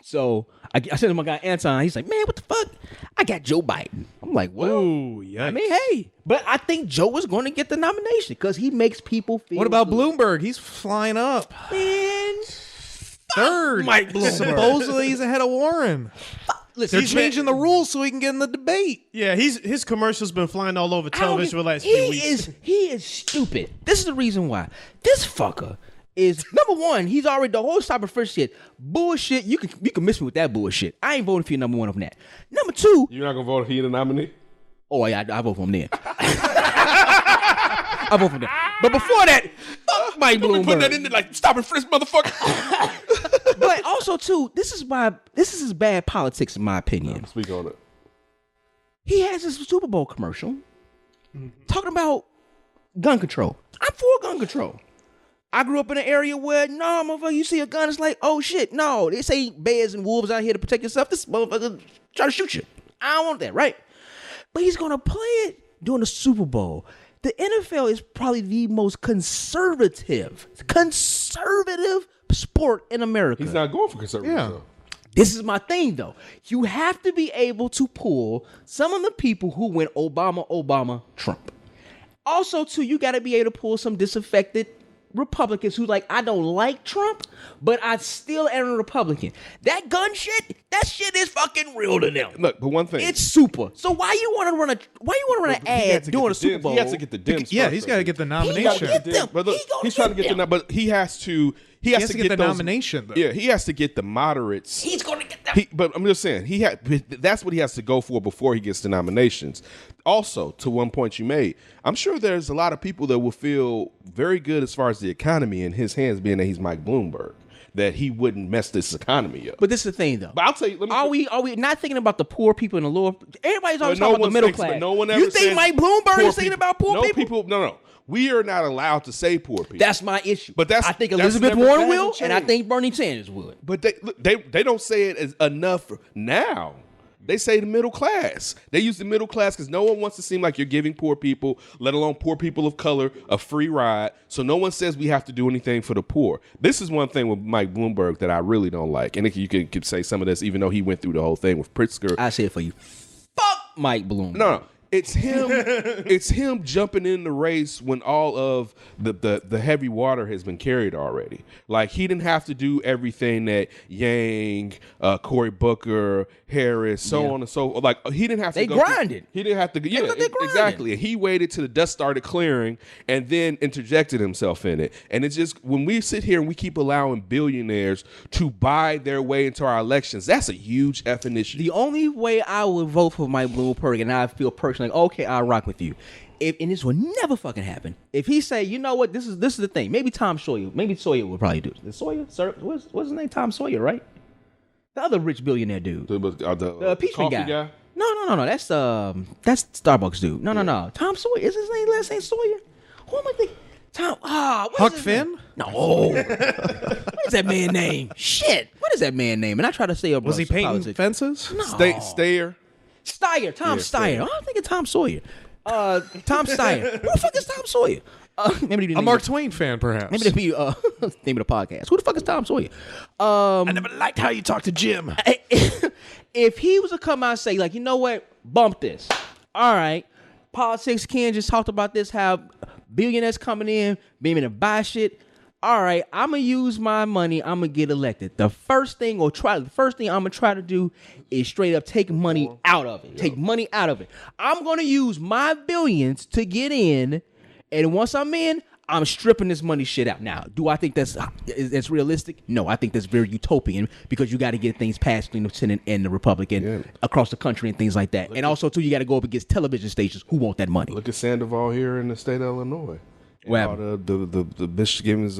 So I sent him my guy Anton. He's like, man, what the fuck? I got Joe Biden. I'm like, well, Ooh, yikes. I mean, hey, but I think Joe is going to get the nomination because he makes people feel. What about good. Bloomberg? He's flying up. Man, Third. Mike Bloomberg. Supposedly he's ahead of Warren. listen, They're changing the rules so he can get in the debate. Yeah, his commercials been flying all over I don't television for get- the last few weeks. He is stupid. This is the reason why. This fucker is number one. He's already the whole stop and first shit bullshit. You can miss me with that bullshit. I ain't voting for you. Number one on that. Number two. You're not gonna vote if he the nominee? Oh yeah, I vote for him then. I vote for him. But before that, fuck Mike Bloomberg. Put that in there like stop and frisk, motherfucker. But also too, this is his bad politics in my opinion. Speak on it. He has this Super Bowl commercial talking about gun control. I'm for gun control. I grew up in an area where, no, motherfucker, you see a gun, it's like, oh shit, no. They say bears and wolves out here to protect yourself. This motherfucker try to shoot you. I don't want that, right? But he's gonna play it during the Super Bowl. The NFL is probably the most conservative sport in America. He's not going for conservative. Yeah. Though. This is my thing, though. You have to be able to pull some of the people who went Obama, Trump. Also, too, you got to be able to pull some disaffected Republicans who like, I don't like Trump, but I still am a Republican. That gun shit, that shit is fucking real to them. Look, but one thing. It's super. So why you want to run an ad during the Super Bowl? He has to get the Dems. Yeah, first, he's though. got to get the He gonna nomination. get them. But look, He gonna he's trying to get get them. but he has to has to get the those- nomination, though. Yeah, he has to get the moderates. He's going to get them. But I'm just saying, that's what he has to go for before he gets the nominations. Also, to one point you made, I'm sure there's a lot of people that will feel very good as far as the economy in his hands, being that he's Mike Bloomberg, that he wouldn't mess this economy up. But this is the thing, though. But I'll tell you, Are we not thinking about the poor people in the lower? Everybody's always But talking about the one middle thinks- class. but no one ever You think says Mike Bloomberg poor is thinking people. about poor No people? No. We are not allowed to say poor people. That's my issue. But I think that's Elizabeth never- Warren that will, hasn't and I changed. think Bernie Sanders would. But they don't say it as enough now. They say the middle class. They use the middle class because no one wants to seem like you're giving poor people, let alone poor people of color, a free ride. So no one says we have to do anything for the poor. This is one thing with Mike Bloomberg that I really don't like. And you could say some of this, even though he went through the whole thing with Pritzker. I say it for you. Fuck Mike Bloomberg. No. It's him. It's him jumping in the race when all of the heavy water has been carried already. Like he didn't have to do everything that Yang, Cory Booker, Harris, so on and so. Like he didn't have to. They go grinded. He didn't have to. Yeah, look, they grinded. exactly. And he waited till the dust started clearing and then interjected himself in it. And it's just when we sit here and we keep allowing billionaires to buy their way into our elections, that's a huge effing issue. The only way I would vote for Mike Bloomberg, and I feel personally like, okay, I'll rock with you. And this will never fucking happen. If he say, you know what, this is the thing. Maybe Tom Sawyer. Maybe Sawyer would probably do it. Sawyer? Sir, what's his name? Tom Sawyer, right? The other rich billionaire dude. The Impeachment coffee guy. No. That's Starbucks dude. No. Tom Sawyer. Is his name last name Sawyer? Who am I thinking? What Huck is his name? Finn? No. What is that man name? Shit. What is that man name? And I try to say Was he painting fences? No. Steyer. Steyer. Tom Steyer. I'm thinking Tom Sawyer. Tom Steyer. Who the fuck is Tom Sawyer? Maybe A Mark Twain fan, perhaps. Maybe that'd be name of the podcast. Who the fuck is Tom Sawyer? I never liked how you talked to Jim. If he was to come out and say, like, you know what, bump this. All right, politics. Ken just talked about this, how billionaires coming in, being able to buy shit. All right, I'm gonna use my money. I'm gonna get elected. The first thing I'm gonna try to do is straight up take money out of it. Take money out of it. I'm gonna use my billions to get in And once I'm in, I'm stripping this money shit out. Now, do I think that's realistic? No, I think that's very utopian because you got to get things passed in the Senate and the Republican across the country and things like that. And also, too, you got to go up against television stations who want that money. Look at Sandoval here in the state of Illinois. Well, the Michigan's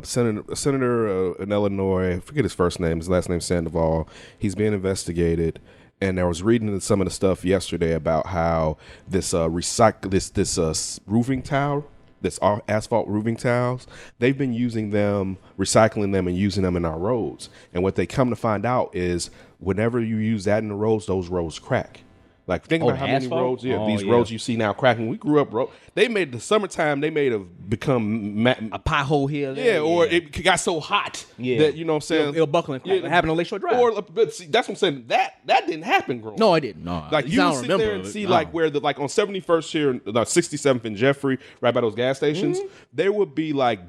senator in Illinois, I forget his first name, his last name's Sandoval. He's being investigated. And I was reading some of the stuff yesterday about how this roofing tile, this asphalt roofing tiles, they've been using them, recycling them, and using them in our roads. And what they come to find out is whenever you use that in the roads, those roads crack. Like, think about how many roads, roads you see now cracking. We grew up, they made the summertime, they made have become a pothole here. Yeah, or it got so hot that, you know what I'm saying? It'll buckle and crack. It happened on Lakeshore Drive. But see, that's what I'm saying. That didn't happen growing up. No, it didn't. No. Like, you sit there and see, like, where like on 71st here, 67th and Jeffrey, right by those gas stations, there would be, like,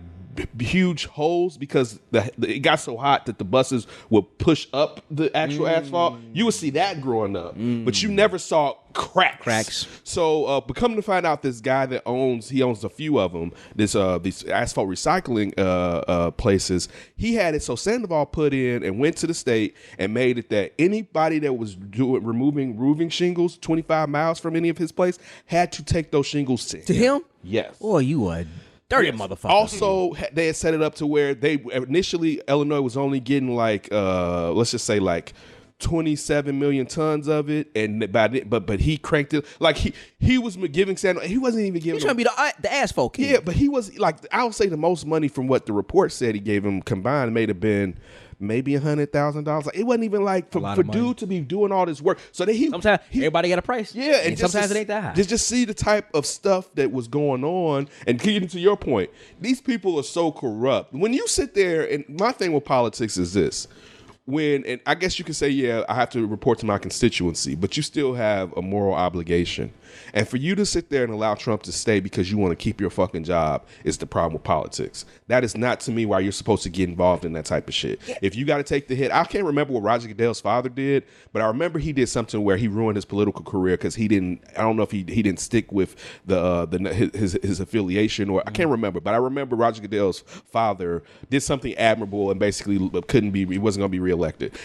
huge holes because it got so hot that the buses would push up the actual asphalt. You would see that growing up, but you never saw cracks. So, but come to find out, this guy that owns a few of them. These asphalt recycling places. He had it so Sandoval put in and went to the state and made it that anybody that was removing roofing shingles 25 miles from any of his place had to take those shingles to him. Yes. Oh, you a dirty motherfucker. Also, they had set it up to where they initially Illinois was only getting like let's just say like 27 million tons of it, and but he cranked it like he was giving Sandoval. He wasn't even giving. He's trying to be the asphalt king. Yeah, but he was like, I would say the most money from what the report said he gave him combined may have been maybe $100,000. Like, it wasn't even like for dude to be doing all this work. So that sometimes everybody got a price. Yeah, and sometimes it ain't that high. Just see the type of stuff that was going on. And getting to your point, these people are so corrupt. When you sit there, and my thing with politics is this. And I guess you can say, yeah, I have to report to my constituency, but you still have a moral obligation. And for you to sit there and allow Trump to stay because you want to keep your fucking job is the problem with politics. That is not, to me, why you're supposed to get involved in that type of shit. If you got to take the hit, I can't remember what Roger Goodell's father did, but I remember he did something where he ruined his political career because he didn't. I don't know if he didn't stick with his affiliation, or I can't remember. But I remember Roger Goodell's father did something admirable and basically he wasn't going to be reelected.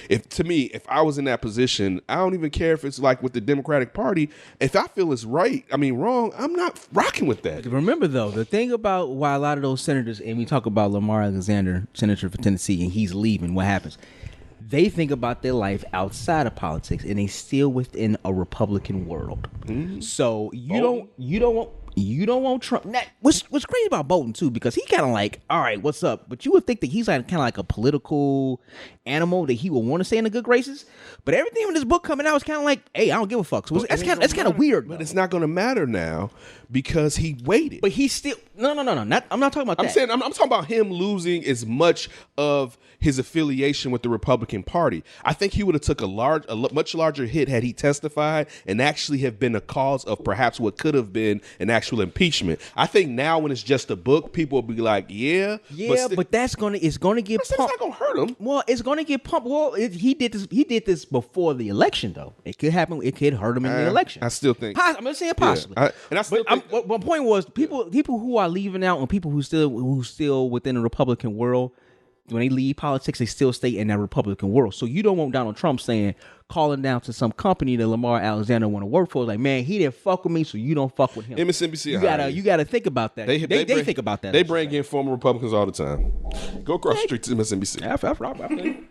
If I was in that position, I don't even care if it's like with the Democratic Party. If I feel it's wrong, I'm not rocking with that. Remember, though, the thing about why a lot of those senators, and we talk about Lamar Alexander, senator for Tennessee, and he's leaving, what happens? They think about their life outside of politics, and they still within a Republican world. So you don't want Trump. Now, what's crazy about Bolton too, because he kind of like, all right, what's up? But you would think that he's like kind of like a political animal that he would want to stay in the good graces. But everything in this book coming out is kind of like, hey, I don't give a fuck. So that's kind of weird. But it's not going to matter now because he waited. But he still no. I'm not talking about that. I'm talking about him losing as much of his affiliation with the Republican Party. I think he would have took a much larger hit had he testified and actually have been a cause of perhaps what could have been an actual impeachment. I think now when it's just a book, people will be like, but it's gonna get pumped. It's not gonna hurt him. Well, it's gonna get pumped. Well, he did this before the election, though. It could happen. It could hurt him in the election. I still think. I'm not saying possibly. My point was people who are leaving out and people who still within the Republican world. When they leave politics, they still stay in that Republican world. So you don't want Donald Trump calling down to some company that Lamar Alexander want to work for. Like, man, he didn't fuck with me, so you don't fuck with him. MSNBC, you gotta think about that. They think about that. They bring in former Republicans all the time. Go across the street to MSNBC.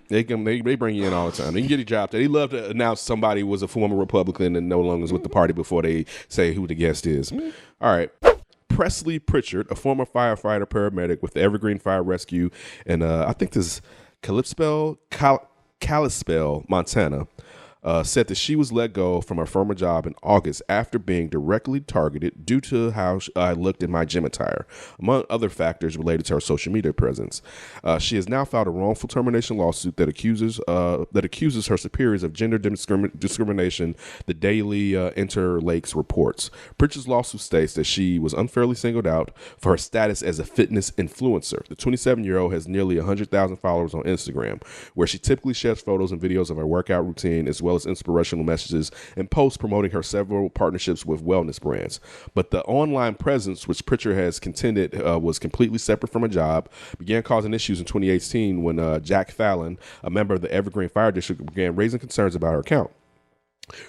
They bring you in all the time. They can get a job there. They love to announce somebody was a former Republican and no longer is with the party before they say who the guest is. All right. Presley Pritchard, a former firefighter paramedic with the Evergreen Fire Rescue, and I think this is Kalispell, Montana, said that she was let go from her former job in August after being directly targeted due to how I looked in my gym attire, among other factors related to her social media presence. She has now filed a wrongful termination lawsuit that accuses her superiors of gender discrimination, the Daily Interlakes reports. Pritchard's lawsuit states that she was unfairly singled out for her status as a fitness influencer. The 27-year-old has nearly 100,000 followers on Instagram, where she typically shares photos and videos of her workout routine as well well as inspirational messages and posts promoting her several partnerships with wellness brands. But the online presence, which Pritchard has contended was completely separate from a job, began causing issues in 2018 when Jack Fallon, a member of the Evergreen Fire District, began raising concerns about her account.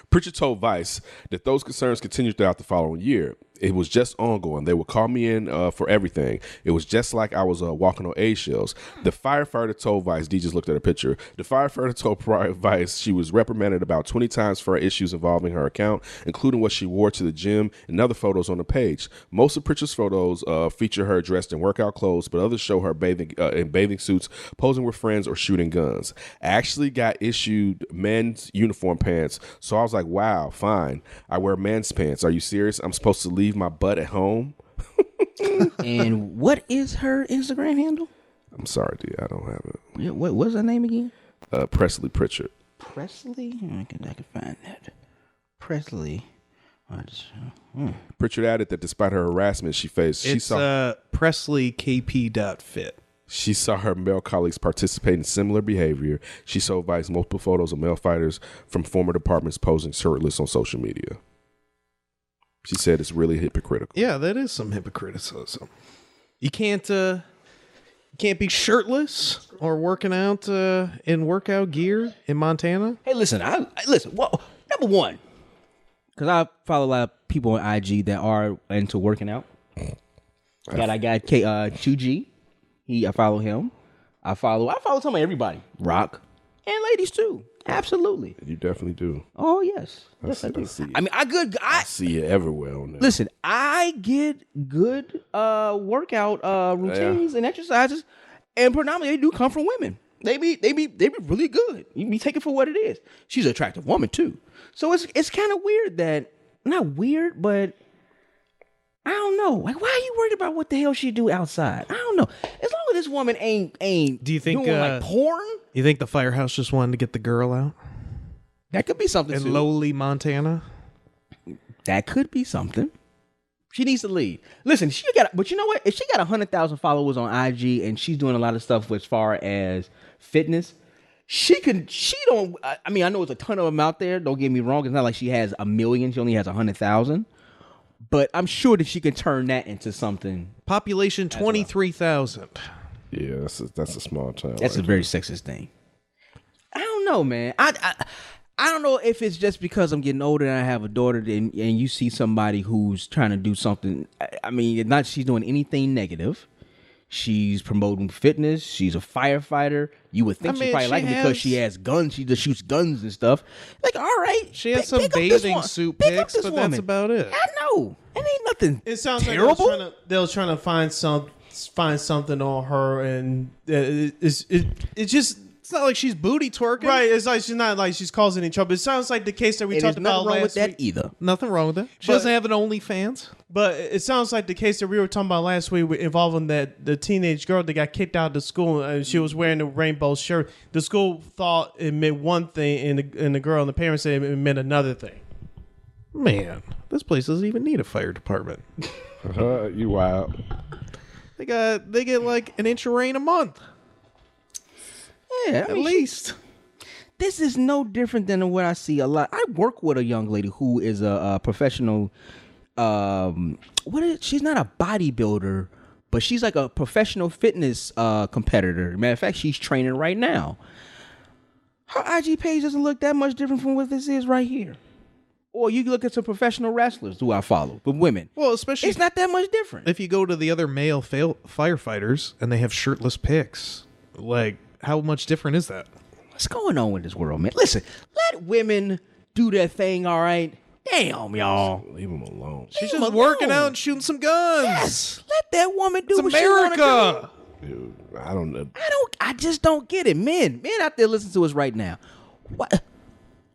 Pritchard told Vice that those concerns continued throughout the following year. It was just ongoing. They would call me in for everything. It was just like I was walking on eggshells. The firefighter told Vice, D just looked at a picture. The firefighter told Vice she was reprimanded about 20 times for issues involving her account, including what she wore to the gym and other photos on the page. Most of Pritchard's photos feature her dressed in workout clothes, but others show her in bathing suits, posing with friends, or shooting guns. I actually got issued men's uniform pants, so I was like, wow, fine. I wear men's pants. Are you serious? I'm supposed to leave my butt at home? And what is her Instagram handle? I'm sorry, D. I don't have it. Yeah, what's her name again? Presley Pritchard. Presley? I can find that. Presley. Pritchard added that despite her harassment she faced, It's PresleyKP.fit. she saw her male colleagues participate in similar behavior. She showed Vice multiple photos of male fighters from former departments posing shirtless on social media. She said it's really hypocritical. Yeah, that is some hypocriticism. You can't be shirtless or working out in workout gear in Montana. Hey, listen, listen. Well, number one, because I follow a lot of people on IG that are into working out. I got QG. I follow him. I follow some of everybody. Rock and ladies too. Absolutely. You definitely do. Oh yes, yes I do. I mean, I see it everywhere on there. Listen, I get good workout routines and exercises, and predominantly they do come from women. They be really good. You be taking for what it is. She's an attractive woman too, so it's kind of weird that not weird, but I don't know. Like, why are you worried about what the hell she do outside? I don't know. As long as this woman ain't do you think doing like porn? You think the firehouse just wanted to get the girl out That could be something in too. lowly Montana? That could be something. She needs to lead. Listen, but you know what? If she got 100,000 followers on IG and she's doing a lot of stuff as far as fitness, I mean, I know it's a ton of them out there. Don't get me wrong. It's not like she has 1 million. She only has 100,000. But I'm sure that she can turn that into something. Population 23,000. Yeah, that's a small town. That's a very sexist thing. I don't know, man. I don't know if it's just because I'm getting older and I have a daughter and you see somebody who's trying to do something. I mean, not she's doing anything negative. She's promoting fitness. She's a firefighter. You would think she probably like it because she has guns. She just shoots guns and stuff. Like, all right. She has some bathing suit pics, but that's about it. I know. It ain't nothing. It sounds terrible. like they was trying to find something on her, and it's just. It's not like she's booty twerking. Right, it's like she's not like she's causing any trouble. It sounds like the case that we talked about wrong last with that week. either. Nothing wrong with that. She doesn't have an OnlyFans. But it sounds like the case that we were talking about last week involving the teenage girl that got kicked out of the school and she was wearing a rainbow shirt. The school thought it meant one thing and the girl and the parents said it meant another thing. Man, this place doesn't even need a fire department. You wild. They get like an inch of rain a month. Yeah, at least. This is no different than what I see a lot. I work with a young lady who is a professional. She's not a bodybuilder, but she's like a professional fitness competitor. Matter of fact, she's training right now. Her IG page doesn't look that much different from what this is right here. Or you look at some professional wrestlers who I follow, but women. Well, especially it's not that much different. If you go to the other male firefighters and they have shirtless pics, like. How much different is that? What's going on with this world, man? Listen, let women do their thing, all right? Damn, y'all. Leave them alone. She's just working out and shooting some guns. Yes, let that woman do it's what America. she want to do. Dude, I don't know. I just don't get it. Men out there listening to us right now. What?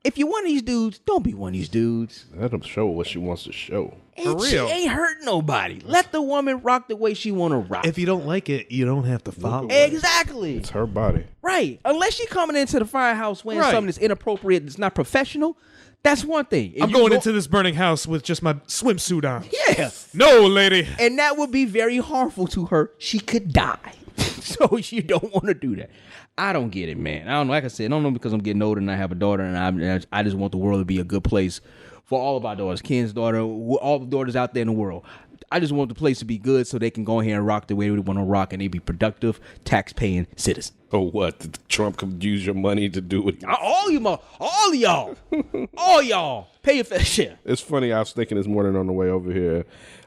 If you're one of these dudes, don't be one of these dudes. Let them show what she wants to show. For real. She ain't hurting nobody. Let the woman rock the way she want to rock. If you don't like it, you don't have to follow. Exactly. It's her body. Right. Unless she coming into the firehouse wearing something that's inappropriate, that's not professional, that's one thing. If I'm going into this burning house with just my swimsuit on. Yeah. No, lady. And that would be very harmful to her. She could die. So you don't want to do that. I don't get it, man. I don't know. Like I said, I don't know because I'm getting older and I have a daughter, and I just want the world to be a good place for all of our daughters. Ken's daughter, all the daughters out there in the world. I just want the place to be good so they can go ahead and rock the way we want to rock, and they be productive, tax-paying citizens. Oh, what? Trump could use your money to do it. All of y'all, pay your fair share. It's funny. I was thinking this morning on the way over here,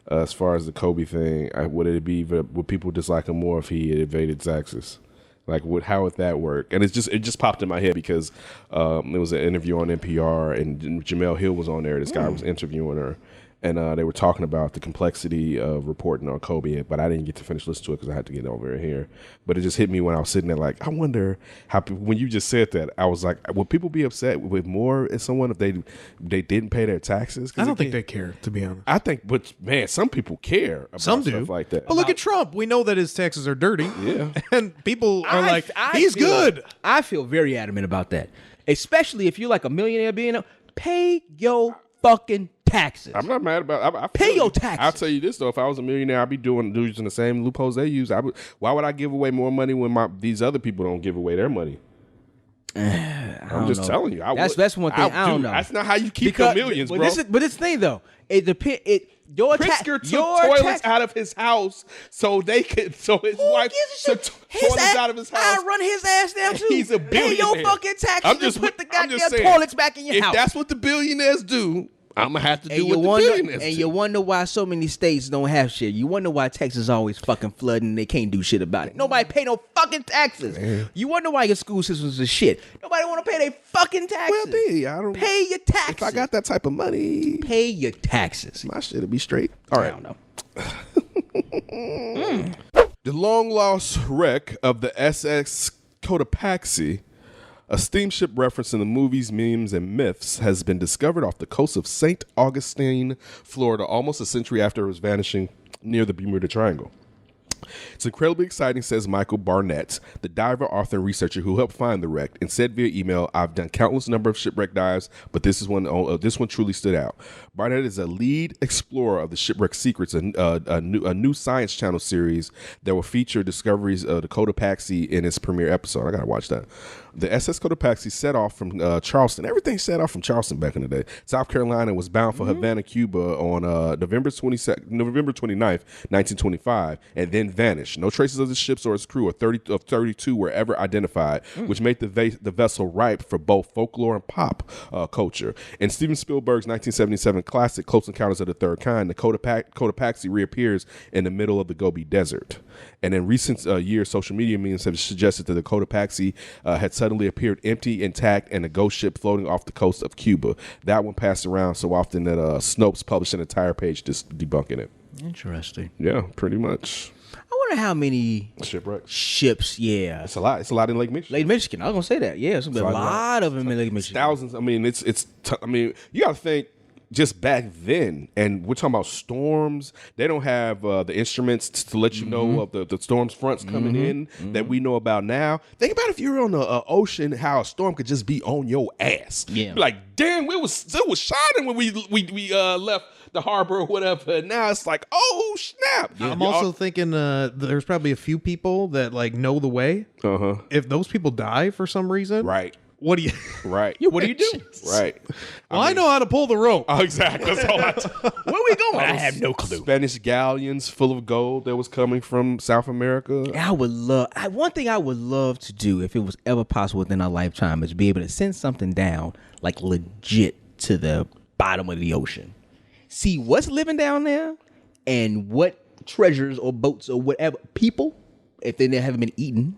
as far as the Kobe thing. Would people dislike him more if he had evaded taxes? Like, how would that work? And it just popped in my head because it was an interview on NPR, and Jamel Hill was on there. This guy was interviewing her. And they were talking about the complexity of reporting on Kobe, but I didn't get to finish listening to it because I had to get over here. But it just hit me when I was sitting there like, I wonder how when you just said that, I was like, would people be upset with more as someone if they didn't pay their taxes? I don't think they care, to be honest. I think, but man, some people care about stuff like that. But look at Trump. We know that his taxes are dirty. Yeah. And people are he's good. I feel very adamant about that. Especially if you're like a millionaire billionaire, pay your fucking taxes. I'm not mad about it. Pay your taxes. I'll tell you this though, if I was a millionaire, I'd be using the same loopholes they use. Why would I give away more money when these other people don't give away their money? I'm just telling you. That's one thing. I don't know. That's not how you keep your millions, bro. But this thing though, Pritzker took toilets out of his house so they could, so his wife took toilets out of his house. I run his ass down too. He's a billionaire. Pay your fucking taxes and put the goddamn toilets back in your house. If that's what the billionaires do, I'm going to have to do what the billionaires do. And you wonder why so many states don't have shit. You wonder why Texas always fucking flooding and they can't do shit about it. Nobody pay no fucking taxes. Man. You wonder why your school systems are shit. Nobody want to pay their fucking taxes. Well, I don't pay your taxes. If I got that type of money, pay your taxes. My shit'll be straight. All right. I don't know. The long lost wreck of the SS Cotopaxi, a steamship reference in the movies, memes, and myths, has been discovered off the coast of St. Augustine, Florida, almost a century after it was vanishing near the Bermuda Triangle. It's incredibly exciting, says Michael Barnett, the diver, author, and researcher who helped find the wreck, and said via email, "I've done countless number of shipwreck dives, but this one truly stood out." Barnett is a lead explorer of the Shipwreck Secrets, a new Science Channel series that will feature discoveries of the Cotopaxi in its premiere episode. I gotta watch that. The SS Cotopaxi set off from Charleston. Everything set off from Charleston back in the day. South Carolina was bound for Havana, Cuba on November 29th, 1925, and then vanished. No traces of the ships or its crew of 32 were ever identified, which made the vessel ripe for both folklore and pop culture. In Steven Spielberg's 1977 classic Close Encounters of the Third Kind, the Cotopaxi reappears in the middle of the Gobi Desert. And in recent years, social media memes have suggested that the Cotopaxi had suddenly appeared empty, intact, and a ghost ship floating off the coast of Cuba. That one passed around so often that Snopes published an entire page just debunking it. Interesting. Yeah, pretty much. I wonder how many ships. Yeah, it's a lot. It's a lot in Lake Michigan. Lake Michigan. I was gonna say that. Yeah, it's a lot of them in Lake Michigan. Thousands. I mean, I mean, you got to think. Just back then, and we're talking about storms, they don't have the instruments to let you know of the storms fronts coming in that we know about now. Think about if you're on the ocean, how a storm could just be on your ass. Yeah, like damn, it was shining when we left the harbor or whatever. And now it's like, oh snap! Yeah. I'm also thinking there's probably a few people that like know the way. If those people die for some reason, right? What do you? Right. What do you do? Right. Well, I know how to pull the rope. Oh, exactly. That's all Where are we going? I have no clue. Spanish galleons full of gold that was coming from South America. I would love. One thing I would love to do, if it was ever possible within our lifetime, is be able to send something down, like legit, to the bottom of the ocean, see what's living down there, and what treasures or boats or whatever people, if they haven't been eaten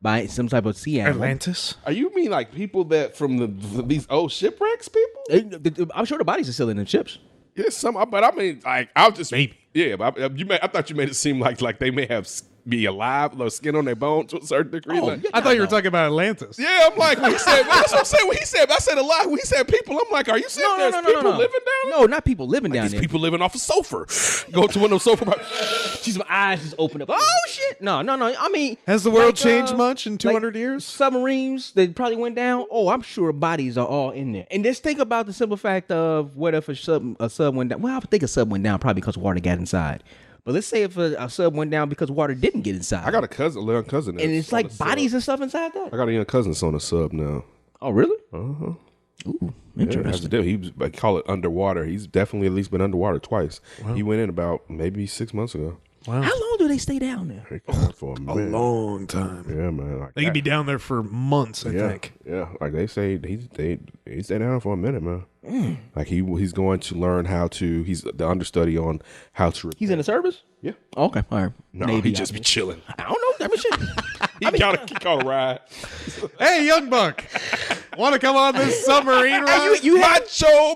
by some type of sea animal. Atlantis? Are you mean like people that from these old shipwrecks people? I'm sure the bodies are still in the ships. Yeah, but I mean, like, I'll just maybe. Yeah, but I thought you made it seem like they may have be alive, or skin on their bones to a certain degree. Oh, like, I thought you were talking about Atlantis. Yeah, I'm like, he said, that's what I'm saying. When he said, I said a lot. When he said people, I'm like, are you saying there's people living down there? No, not people living down there. People living off a sofa. Go to one of those sofa. She's my eyes just open up. Oh shit! No. I mean, has the world changed much in 200 years? Submarines that probably went down. Oh, I'm sure bodies are all in there. And just think about the simple fact of what if a sub went down. Well, I would think a sub went down probably because water got inside. But let's say if a sub went down because water didn't get inside. I got a young cousin. and it's that's on like a sub. bodies and stuff inside that. I got a young cousin that's on a sub now. Oh, really? Uh-huh. Ooh, Yeah, that's interesting. the deal. He was, I call it underwater. He's definitely at least been underwater twice. He went in about maybe 6 months ago. Wow. How long do they stay down there? He came out for a A minute. long time. Yeah, man. Like They could be down there for months, I think. Yeah, like they say, he stayed down for a minute, man. Like he's going to learn how to. He's the understudy on how to. He's in the service? Yeah. Okay, all right. No, Navy, he just be chilling. I don't know. I mean, shit. He caught a ride. Hey, young buck, want to come on this submarine ride? you have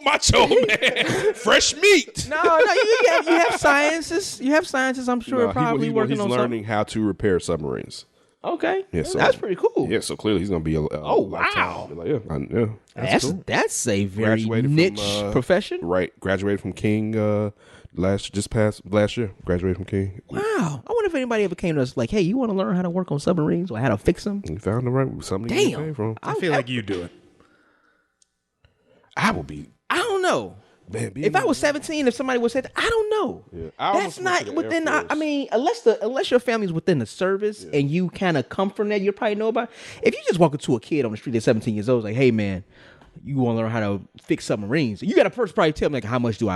macho man, fresh meat. no. You have scientists. You have scientists. I'm sure No, probably working he's on learning how to repair submarines. Okay, Yeah, so- that's pretty cool. Yeah, so clearly he's gonna be a Oh, lifetime. wow. Like, yeah, That's a very Graduated from, niche profession. right. Graduated from King last year. Graduated from King. Wow. I wonder if anybody ever came to us like, hey, you want to learn how to work on submarines or how to fix them? We found the right something. to get Damn. paid from. I feel like you do it. I will be. I don't know. Man, If I was 17, if somebody would say that, I don't know. Yeah. I That's almost went not to the within. Air Force. I mean, unless your family's within the service and you kind of come from that, you probably know about it. If you just walk up to a kid on the street at 17 years old, like, hey man, you want to learn how to fix submarines? You got to first probably tell them like, how much do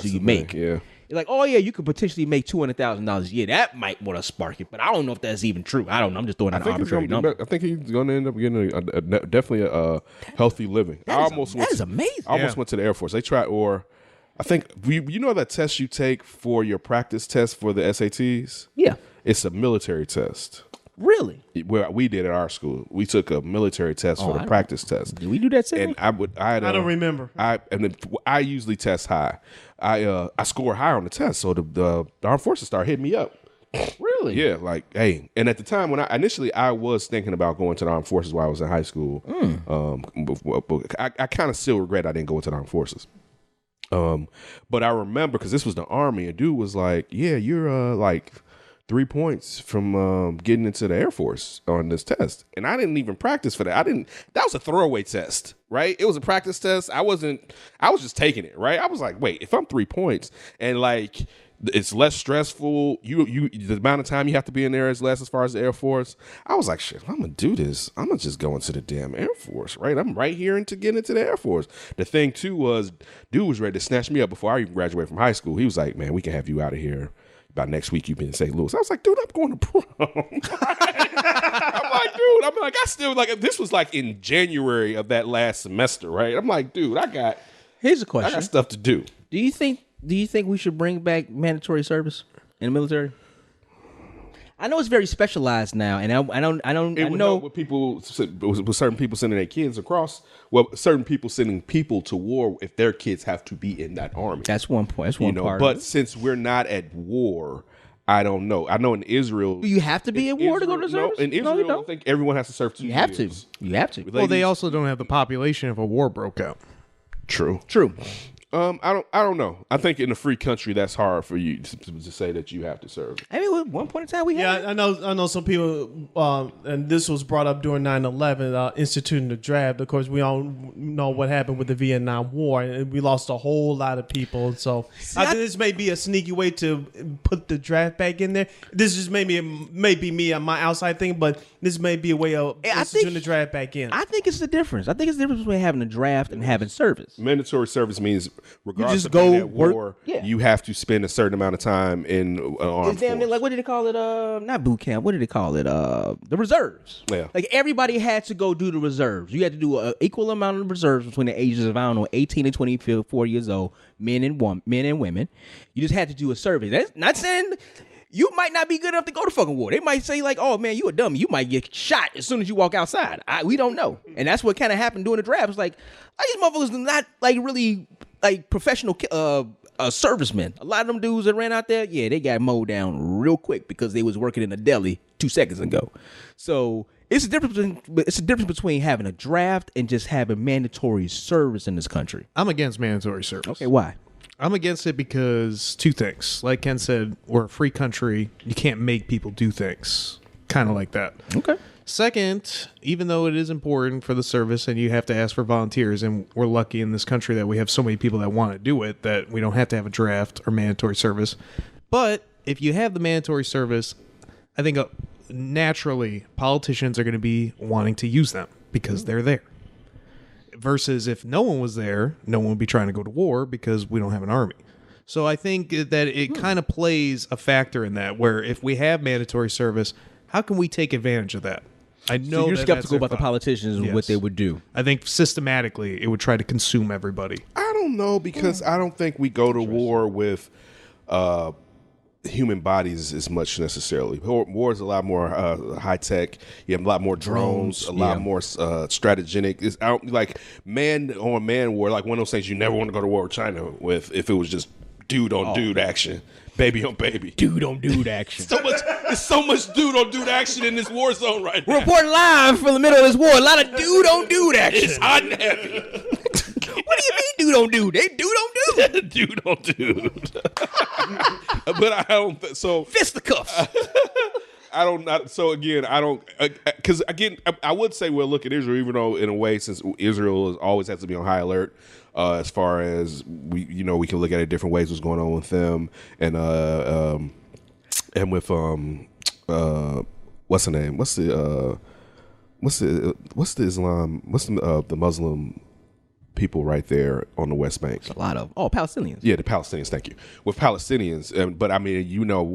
you make? Yeah. You're like, oh yeah, you could potentially make $200,000 a year. That might want to spark it, but I don't know if that's even true. I don't know. I'm just throwing out an arbitrary number. I think he's going to end up getting definitely a healthy living. That is amazing. I almost went to the Air Force. They tried, or I think you know that test you take for your practice test for the SATs. Yeah. It's a military test. Really? Where we did at our school, we took a military test for the practice test. Did we do that? And I don't remember. I usually test high. I scored high on the test, so the armed forces started hitting me up. Really? Yeah, like hey. And at the time when I was thinking about going to the armed forces while I was in high school. But I kind of still regret I didn't go into the armed forces. But I remember because this was the Army, and dude was like, "Yeah, you're like 3 points from getting into the Air Force on this test." And I didn't even practice for that. That was a throwaway test, right? It was a practice test. I was just taking it, right? I was like, wait, if I'm 3 points and like it's less stressful, the amount of time you have to be in there is less as far as the Air Force. I was like, shit, I'm gonna do this. I'm gonna just go into the damn Air Force, right? I'm right here to get into the Air Force. The thing too was, dude was ready to snatch me up before I even graduated from high school. He was like, man, we can have you out of here by next week. You've been in St. Louis. I was like, dude, I'm going to prom. I'm like, I still like. This was like in January of that last semester, right? I'm like, dude, Here's a I question. got stuff to do. Do you think we should bring back mandatory service in the military? I know it's very specialized now, and I It would know help with people, with certain people sending their kids across. Well, certain people sending people to war if their kids have to be in that army. that's one point. That's one part. But of it. since we're not at war, I don't know. I know in Israel, Do you have to be at war to go to the service? No, in Israel, No, you I don't. think everyone has to serve 2 You have years. to. You have to. Well, they also don't have the population if a war broke out. True. True. I don't know. I think in a free country, that's hard for you to say that you have to serve. I mean, at one point in time, we had. Yeah, I know some people, and this was brought up during 9/11, instituting the draft. Of course, we all know what happened with the Vietnam War, and we lost a whole lot of people. So I think this may be a sneaky way to put the draft back in there. This just maybe me on my outside thing, but this may be a way of instituting the draft back in. I think it's the difference. I think it's the difference between having a draft and having service. Mandatory service means regardless just of being go at work- war, Yeah. you have to spend a certain amount of time in an armed It's damn near force. like, what did they call it? Not boot camp. What did they call it? The reserves. Yeah. Like everybody had to go do the reserves. You had to do an equal amount of reserves between the ages of 18 and 24 years old, men and women. You just had to do a survey. That's not saying you might not be good enough to go to fucking war. They might say like, oh man, you a dummy. You might get shot as soon as you walk outside. We don't know. And that's what kind of happened during the draft. It's like, these motherfuckers are not like really like professional servicemen. A lot of them dudes that ran out there, yeah, they got mowed down real quick because they was working in a deli 2 seconds ago. So it's a difference between having a draft and just having mandatory service in this country. I'm against mandatory service. Okay, why? I'm against it because 2 things. Like Ken said, we're a free country. You can't make people do things. Kind of like that. Okay. Second, even though it is important for the service and you have to ask for volunteers, and we're lucky in this country that we have so many people that want to do it, that we don't have to have a draft or mandatory service. But if you have the mandatory service, I think naturally politicians are going to be wanting to use them because they're there. Versus if no one was there, no one would be trying to go to war because we don't have an army. So I think that it kind of plays a factor in that, where if we have mandatory service, how can we take advantage of that? I know So you're that skeptical about that's the politicians and what they would do. I think systematically it would try to consume everybody. I don't know, because I don't think we go to war with human bodies as much necessarily. War is a lot more high tech. You have a lot more drones, a lot more strategic. It's like man on man war. Like one of those things you never want to go to war with China with if it was just dude on dude action, baby on baby, Dude on dude action. There's so much dude on dude action in this war zone right now. We're reporting live from the middle of this war. A lot of dude on dude action. It's hot and heavy. What do you mean dude on dude? They dude on dude. Dude on dude. But I don't. So Fisticuffs. I don't. So again, I don't. Because again, I would say, well, look at Israel. Even though, in a way, since Israel always has to be on high alert, as far as we can look at it different ways. What's going on with them, and with what's the name? What's the Islam? What's the Muslim people right there on the West Bank? A lot of Palestinians. Yeah, the Palestinians. Thank you. With Palestinians, but I mean,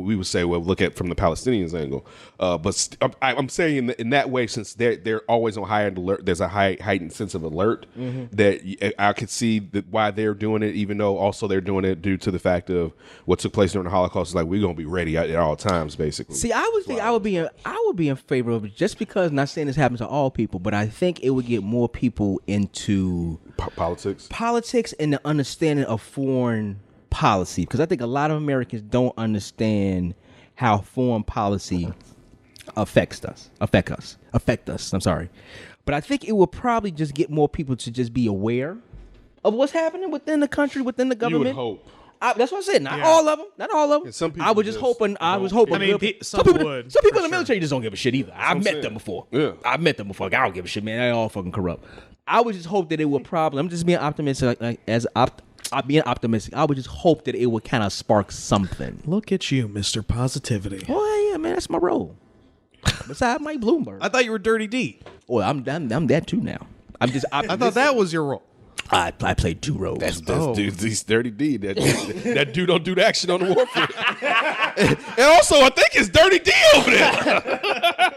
we would say, well, look at from the Palestinians angle. But I'm saying in that way, since they're always on high alert, there's a heightened sense of alert that I could see why they're doing it, even though also they're doing it due to the fact of what took place during the Holocaust. Is like we're gonna be ready at all times, basically. See, I would be in favor of it, just because. Not saying this happens to all people, but I think it would get more people into politics and the understanding of foreign policy, because I think a lot of Americans don't understand how foreign policy affect us. I'm sorry, but I think it will probably just get more people to just be aware of what's happening within the country, within the government. You would hope. That's what I said. Not all of them. Yeah, some people I was just hoping. I was hoping. I mean, some people in the military just don't give a shit either. I've met them before. Yeah. I've met them before. Like, I don't give a shit, man. They all fucking corrupt. I would just hope that it would probably. I'm just being optimistic. Being optimistic, I would just hope that it would kind of spark something. Look at you, Mr. Positivity. Oh yeah, man, that's my role. Besides Mike Bloomberg. I thought you were Dirty D. Well, I'm that too now. I'm just. I thought that was your role. I played two roles. That's dude. He's 30 D. That dude don't do the action on the warfare. And also, I think it's Dirty D over there.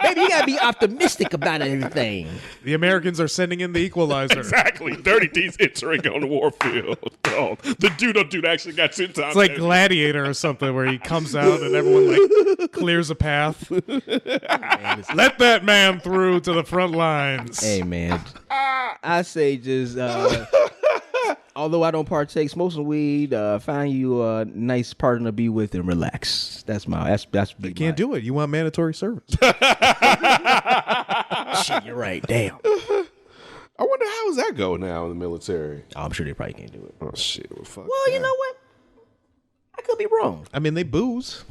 Baby, you gotta be optimistic about everything. The Americans are sending in the equalizer. Exactly. Dirty D's entering on the warfield. Oh, the dude don't do the action got 10 times. It's like Gladiator or something, where he comes out and everyone like clears a path. Let that man through to the front lines. Hey man, I say just although I don't partake, smoke some weed, find you a nice partner to be with and relax. That's You can't do it. You want mandatory service. Shit, you're right. Damn. I wonder how does that go now in the military? Oh, I'm sure they probably can't do it. Oh shit! Well, fuck. Well, you know what? I could be wrong. I mean, they booze,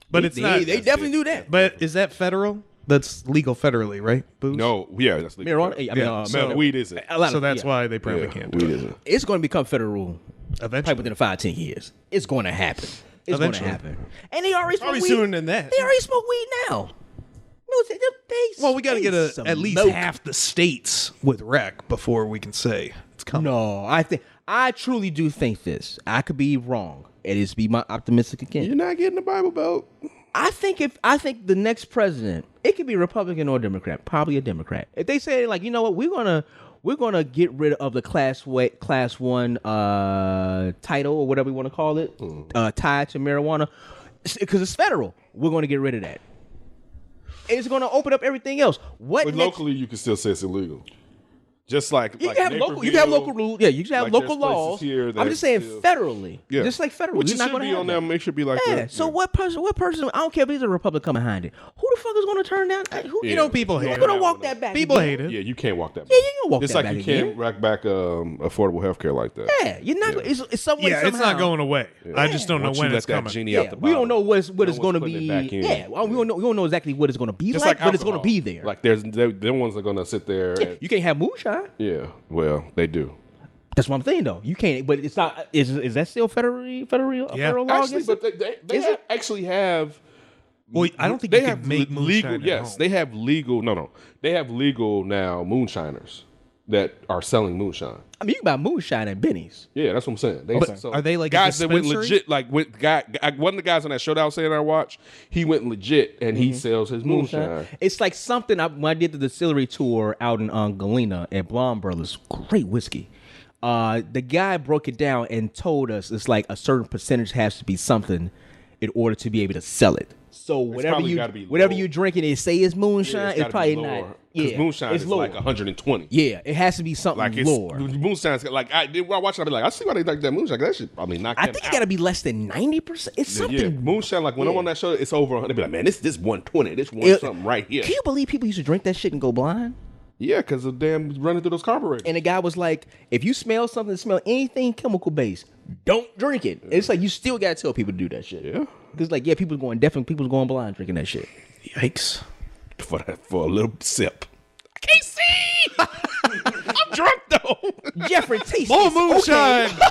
but it's They not. definitely do that. But is that federal? That's legal federally, right? Booze. No, yeah, that's legal. Marijuana. I mean, So weed isn't. So that's why they probably can't do Weed it. isn't. it's going to become federal. Eventually. Probably within 5-10 years. It's going to happen. It's going to Eventually. happen. And they already smoke Probably weed. sooner than that. They already smoke weed now. No, Well, we got to get at smoke. least half the states with rec before we can say it's coming. No, I truly do think this. I could be wrong. It is be my optimistic again. You're not getting the Bible Belt. I think the next president, it could be Republican or Democrat, probably a Democrat. If they say like, you know what, we're gonna get rid of the class 1 title or whatever we want to call it, tied to marijuana, because it's federal. We're gonna get rid of that. It's gonna open up everything else. But locally, you can still say it's illegal. Just like You can have local rules. Yeah, you can have like local there's places laws. here that I'm just saying still- federally. Yeah. Just like federally. Which You're it not should gonna be have on that. them. It should be like Yeah. that. So what person? I don't care if there's a Republican behind it. Who the fuck is going to turn down? Who, Yeah. You know, people hate Who's it. going to walk that back? People again? hate it. Yeah, you can't walk that. Yeah, you can walk Just that like back you can't again. rack back affordable health care like that. Yeah, you're not. It's some way. Yeah, it's somehow. not going away. I just don't know Once when you it's let that coming. genie out Yeah, the we don't bottle, know what it's no going one's to putting be. it back in. Yeah, well, we don't know exactly what it's going to be Just like, but it's alcohol. going to be there. Like them ones are gonna sit there. Yeah, you can't have moonshine. Yeah, well, they do. That's what I'm saying, though. You can't, but it's not. Is that still federal law? Actually, but they actually have. Well, I don't think they you have can make moonshine legal. at Yes, home. they have legal. No, they have legal now moonshiners that are selling moonshine. I mean, you can buy moonshine at Benny's. Yeah, that's what I'm saying. But are they like a guys that went dispensary? legit? Like one of the guys on that show that I was saying I watched, he went legit and he sells his moonshine. It's like something when I did the distillery tour out in Galena at Blonde Brothers. Great whiskey. The guy broke it down and told us it's like a certain percentage has to be something in order to be able to sell it. So whatever you drink and they say it's moonshine, it's probably not. Because moonshine it's is lower. like 120. Yeah, it has to be something Like lower. moonshine's like when I watch it, I be like, I see why they like that moonshine. That shit probably knock I them think it out. got to be less than 90%. It's something. Yeah, moonshine. Like when I'm on that show, it's over 100. They be like, man, this 120. This something right here. Can you believe people used to drink that shit and go blind? Yeah, because of damn running through those carburetors. And the guy was like, if you smell something that smell anything chemical based, don't drink it. It's like you still gotta tell people to do that shit. Yeah. Because like, yeah, people's going blind drinking that shit. Yikes. For a little sip. I can't see. I'm drunk though. Jeffrey, taste More this. moonshine. Okay.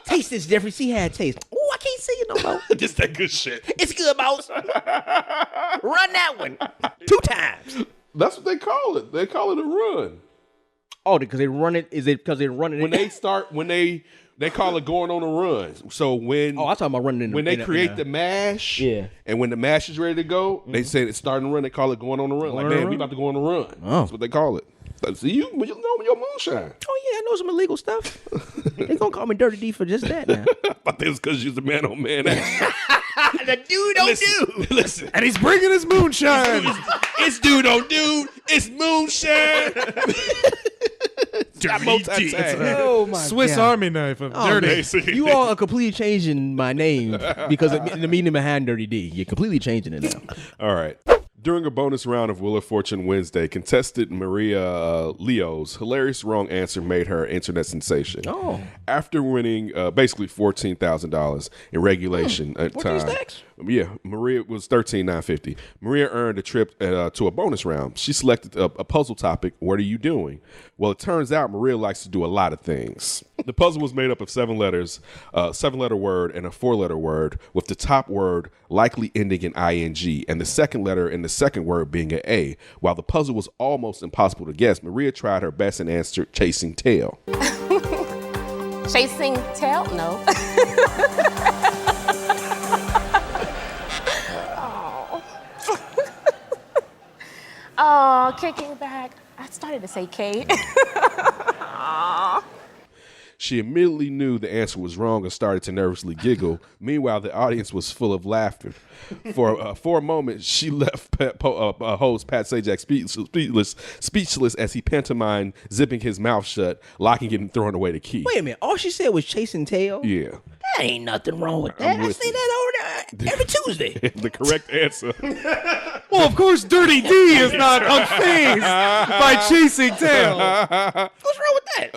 Taste this, Jeffrey. See how it tastes. Oh, I can't see it no more. Just that good shit. It's good, boss. Run that one 2 times. That's what they call it. They call it a run. Oh, because they run it. Is it because they run it? When they call it going on a run. So when I'm talking about running in. When they create the mash, Yeah. and when the mash is ready to go, they say it's starting to run. They call it going on a run. Going Like, on a man, run? we about to go on a run. Oh. That's what they call it. So you know your moonshine. Oh yeah, I know some illegal stuff. They gonna call me Dirty D for just that now. I thought that was because you're the man on man action. The dude don't do. Listen, And he's bringing his moonshine. it's dude on dude. It's moonshine. Got multi-tag. Oh my Swiss God. Army knife of Oh, dirty. Basically. You all are completely changing my name because of the meaning behind Dirty D. You're completely changing it now. All right. During a bonus round of Wheel of Fortune Wednesday, contestant Maria Leo's hilarious wrong answer made her internet sensation. Oh. After winning basically $14,000 in regulation at 14 time. stacks? Yeah, Maria was $13,950. Maria earned a trip to a bonus round. She selected a puzzle topic. What are you doing? Well, it turns out Maria likes to do a lot of things. The puzzle was made up of 7 letters, a 7-letter word and a 4-letter word, with the top word likely ending in ing, and the second letter in the second word being an A. While the puzzle was almost impossible to guess, Maria tried her best and answered chasing tail. Chasing tail? No. Oh, kicking back. I started to say Kate. She immediately knew the answer was wrong and started to nervously giggle. Meanwhile, the audience was full of laughter. For a moment, she left host Pat Sajak speechless as he pantomimed, zipping his mouth shut, locking it and throwing away the key. Wait a minute. All she said was chasing tail. Yeah. That ain't nothing wrong with that. I with say you. that over there every Tuesday. The correct answer. Well, of course, Dirty D is not unfazed by chasing tail. What's wrong with that?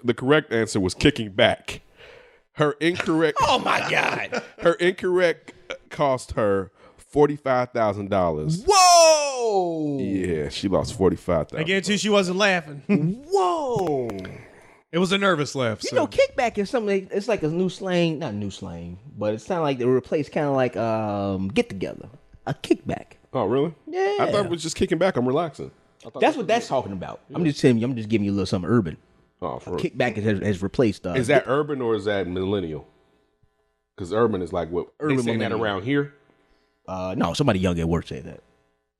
The correct answer was kicking back. Her incorrect. Oh my God. Her incorrect cost her $45,000. Whoa. Yeah, she lost $45,000. I guarantee she wasn't laughing. Whoa. It was a nervous laugh. You know, kickback is something. It's like a new slang, not new slang, but it's kind of like they replaced kind of like get together, a kickback. Oh, really? Yeah. I thought it was just kicking back. I'm relaxing. That's what that's talking about. I'm just telling you. I'm just giving you a little something urban. Oh, for real. Kickback has replaced. Is that urban or is that millennial? Because urban is like what Urban they saying that millennial. around here. No, somebody young at work said that.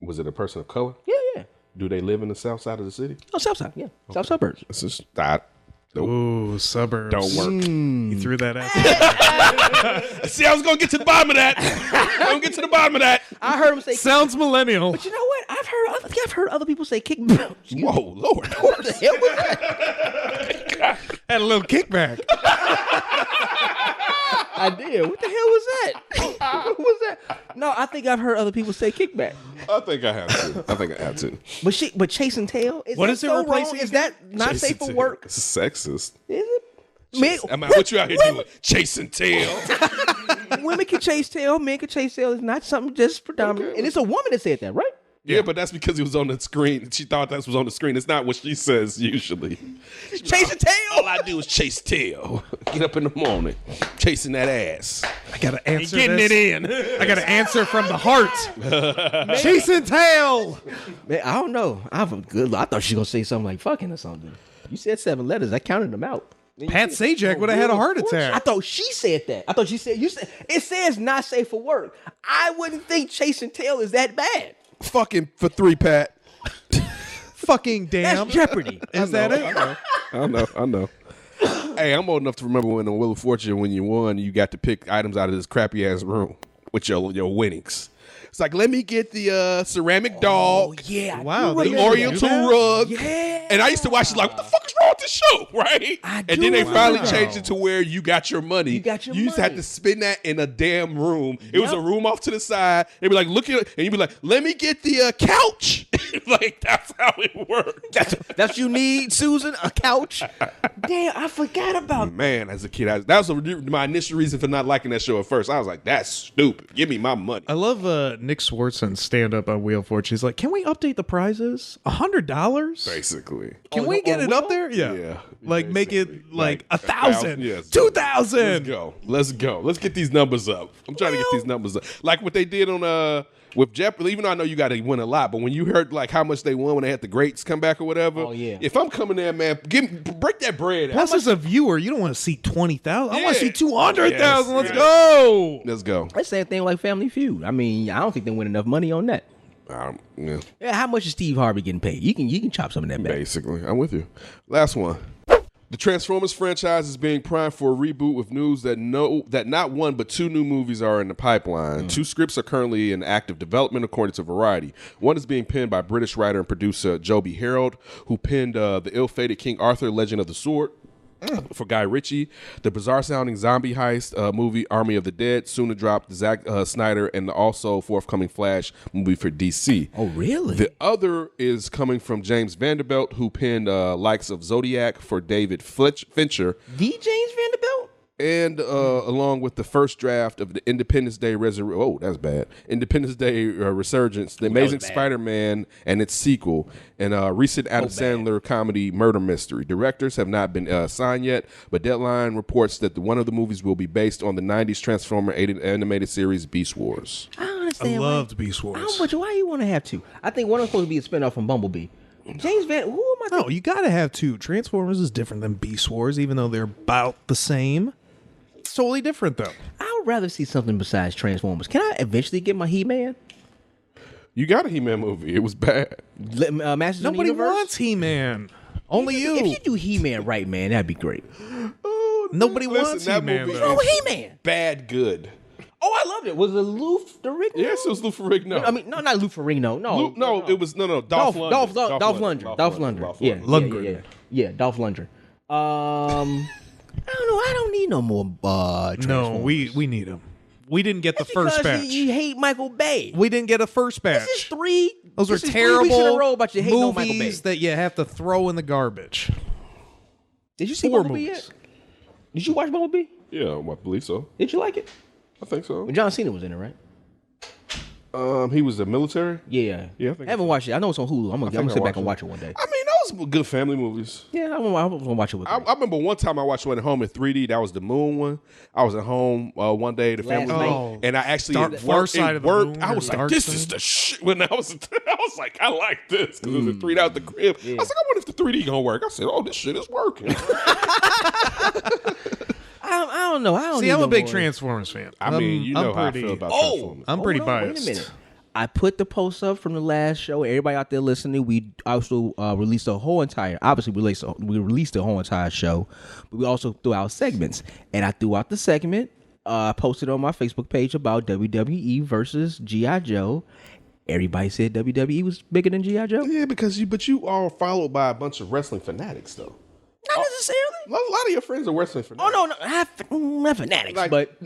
Was it a person of color? Yeah. Do they live in the south side of the city? Oh, south side. Yeah, south suburbs. It's just that. Nope. Ooh, suburbs. Don't work. You threw that out. See, I was gonna get to the bottom of that. I'm gonna get to the bottom of that. I heard him say. Sounds millennial. But you know what? I've heard other people say kickback. Whoa, Lord. What the hell was that? Had a little kickback. I did. What the hell was that? What was that? No, I think I've heard other people say kickback. I think I have to. But chasing tail. What that is it so replacing wrong? Is that not safe for work? It's sexist. Is it? Man, What you out here doing? Chasing tail. women can chase tail. Men can chase tail. It's not something just predominant. And it's a woman that said that, right? Yeah, but that's because he was on the screen. She thought that was on the screen. It's not what she says usually. Chasing tail. All I do is chase tail. Get up in the morning, chasing that ass. I gotta answer Getting this. it in. I gotta answer from the heart. Chasing tail. Man, I don't know. I thought she was gonna say something like fucking or something. You said 7 letters. I counted them out. Pat Sajak would have had a heart attack. I thought she said that. I thought she said, you said, it says not safe for work. I wouldn't think chasing tail is that bad. Fucking for 3, Pat. Fucking damn. That's Jeopardy. Is that it? I know. Hey, I'm old enough to remember when the Wheel of Fortune, when you won, you got to pick items out of this crappy ass room with your winnings. It's like, let me get the ceramic dog. Yeah. Wow, The they Oriental rug. Yeah. And I used to watch it like, what the fuck is wrong with this show, right? I And do then they remember finally that. changed it to where you got your money. You got your used to have money. to spend that in a damn room. It was a room off to the side. They'd be like, look at it. And you'd be like, let me get the couch. Like, that's how it worked. That's what you need, Susan? A couch? Damn, I forgot about Man, as a kid, that was my initial reason for not liking that show at first. I was like, that's stupid. Give me my money. I love Nick Swartzen's stand-up on Wheel of Fortune. He's like, can we update the prizes? $100? Basically. Can we get it up there? Yeah. Like make it like 1,000. 1,000, Yes. 2,000. Let's go. Let's get these numbers up. I'm trying to get these numbers up. Like what they did on with Jeopardy, even though I know you got to win a lot, but when you heard like how much they won when they had the greats come back or whatever, if I'm coming there, man, break that bread out. Plus, as a viewer, you don't want to see 20,000. I want to see Yeah. 200,000. Let's Yes. go. Let's go. That's the same thing like Family Feud. I mean, I don't think they win enough money on that. Yeah, Yeah, how much is Steve Harvey getting paid? You can chop some of that back. basically. I'm with you. Last one. The Transformers franchise is being primed for a reboot with news that not one but 2 new movies are in the pipeline. 2 scripts are currently in active development, according to Variety. One is being penned by British writer and producer Joby Harold, who penned the ill-fated King Arthur: Legend of the Sword for Guy Ritchie. The bizarre-sounding zombie heist movie Army of the Dead, soon to drop Zack Snyder, and the also forthcoming Flash movie for DC. Oh, really? The other is coming from James Vanderbilt, who penned likes of Zodiac for David Fincher. D. James Vanderbilt? And along with the first draft of the Independence Day Independence Day Resurgence, The Amazing Spider-Man and its sequel, and a recent Adam Sandler comedy Murder Mystery. Directors have not been signed yet, but Deadline reports that one of the movies will be based on the 90s Transformer animated series Beast Wars. I don't I understand. loved Beast Wars. How much? Why you want to have 2? I think one of them supposed to be a spinoff from Bumblebee. James Van, who am I No, you got to have 2. Transformers is different than Beast Wars, even though they're about the same. It's totally different, though. I would rather see something besides Transformers. Can I eventually get my He-Man? You got a He-Man movie. It was bad. Masters Nobody of the Universe? wants He-Man. Only you. If you do He-Man right, man, that'd be great. Nobody Listen, wants that He-Man, movie though. Oh, He-Man. Bad good. Oh, I loved it. Was it Lou Ferrigno? Yes, it was Lou Ferrigno. I mean, no, not Lou Ferrigno. No, it was Dolph Lundgren. Dolph Lundgren. Dolph Lundgren. Yeah, Lundgren. yeah, Dolph Lundgren. I don't know. I don't need no more Transformers. No, we need him. We didn't get That's the first because batch. You hate Michael Bay. We didn't get a first batch. This is 3. Those are this is 3 weeks in a terrible row about you hating on Michael Bay. movies that you have to throw in the garbage. Did you see 4 Bumblebee movies. yet? Did you watch Bumblebee? Yeah, I believe so. Did you like it? I think so. John Cena was in it, right? He was the military. Yeah. Yeah, I think haven't watched it. I know it's on Hulu. I'm gonna think I sit back and watched watch it one day. I mean, those were good family movies. Yeah, I'm gonna watch it with I you. remember one time I watched one at home in 3D. That was the Moon one. I was at home one day. The family Last was night. home, and I actually Dark- it Far worked. Side It of the worked. Moon I or was like, Dark "This Side? is the shit." When I was like, "I like this" because it was in 3D out the crib. I was like, "I wonder if the 3D gonna work." I said, "Oh, this shit is working." I don't know. I don't See, need I'm no a big more. Transformers fan. I mean, you know how I feel about Transformers. I'm pretty Hold on, biased. Wait a minute. I put the post up from the last show. Everybody out there listening, we also released a whole entire. Obviously, we released the whole entire show, but we also threw out segments. And I threw out the segment. Posted on my Facebook page about WWE versus G.I. Joe. Everybody said WWE was bigger than G.I. Joe. Yeah, because you are followed by a bunch of wrestling fanatics, though. Not necessarily. A lot of your friends are wrestling fanatics. Oh no, not fanatics, Like, but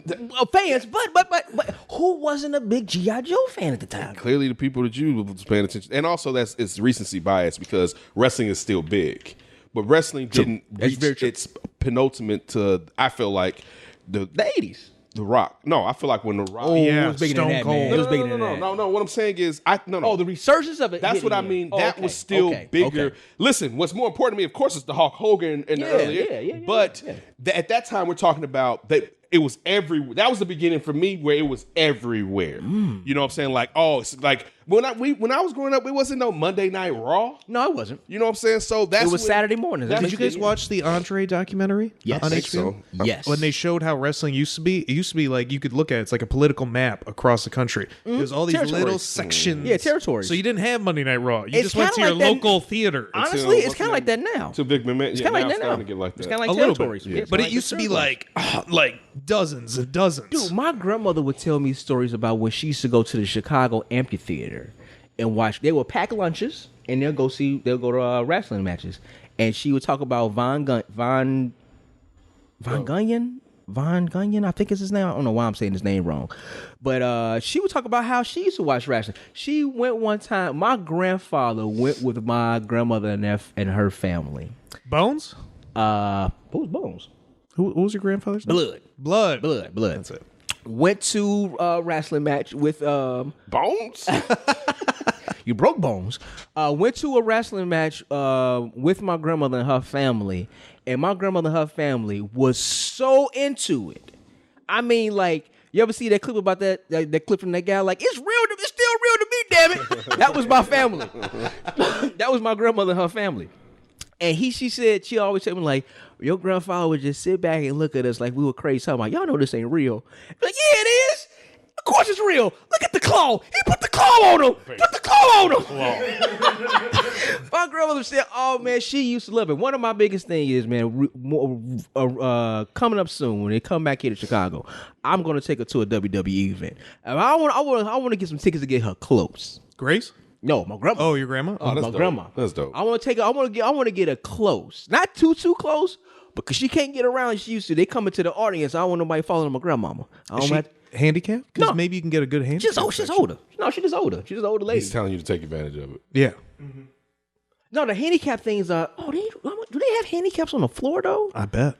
fans. But who wasn't a big G.I. Joe fan at the time? Clearly, the people that you was paying attention, and also it's recency bias because wrestling is still big, but wrestling didn't That's reach very true. its penultimate to. I feel like the 80s. The Rock. No, I feel like when The Rock. Oh, yeah, it was bigger Stone than that, Cold. man. It was bigger than that. No. What I'm saying is, no. Oh, the resurgence of it. That's hit what I again. mean. Oh, That okay. was still Okay. bigger. Okay. Listen, what's more important to me, of course, is the Hulk Hogan in the earlier. But at that time, we're talking about that. It was everywhere. That was the beginning for me, where it was everywhere. You know what I'm saying? Like, it's like when I was growing up, it wasn't no Monday Night Raw. No, it wasn't. You know what I'm saying? So that's It was Saturday morning. That's Did you guys watch the Andre documentary? Yes. on I HBO? think so. Yes. When they showed how wrestling used to be, it used to be like you could look at it. It's like a political map across the country. There's all these Territories. little sections. Yeah, territories. So you didn't have Monday Night Raw. You It's just went to kinda your like that- local theater. Honestly, it's kind of like that now. to Big Man. It's Yeah, kind of now like it's that now. starting to get like that. It's kind of a like little territories. bit. Yeah, it's But kinda it used to be territories. like dozens and dozens. Dude, my grandmother would tell me stories about when she used to go to the Chicago amphitheater and watch. They would pack lunches and they'll go to wrestling matches, and she would talk about Von Gunyon. I think is his name. I don't know why I'm saying his name wrong, but she would talk about how she used to watch wrestling. She went one time. My grandfather went with my grandmother and her family. Bones? Who was Bones? Who was your grandfather's name? Blood. Blood. That's it. Went to a wrestling match with Bones? You broke Bones. Went to a wrestling match with my grandmother and her family, and my grandmother and her family was so into it. I mean, like, you ever see that clip about that clip from that guy? Like, it's still real to me, damn it. That was my family. That was my grandmother and her family. And she always said me, like, your grandfather would just sit back and look at us like we were crazy. Talking about, y'all know this ain't real. Like, yeah, it is. Of course it's real. Look at the claw. He put the claw on him. Put the claw on him. My grandmother said, oh, man, she used to love it. One of my biggest things is, man, coming up soon, when they come back here to Chicago, I'm going to take her to a WWE event. And I want to get some tickets to get her close. Grace? No, my grandma. Oh, your grandma? Oh, that's my dope. grandma. That's dope. I want to take her. I want to get her close, not too close, because she can't get around as she used to. They come into the audience. I don't want nobody following my grandmama. I Is don't she handicapped? Because No. maybe you can get a good handicap. she's older. No, she's just older. She's just an older lady. He's telling you to take advantage of it. Yeah. No, the handicap things are. Oh, do they have handicaps on the floor though? I bet.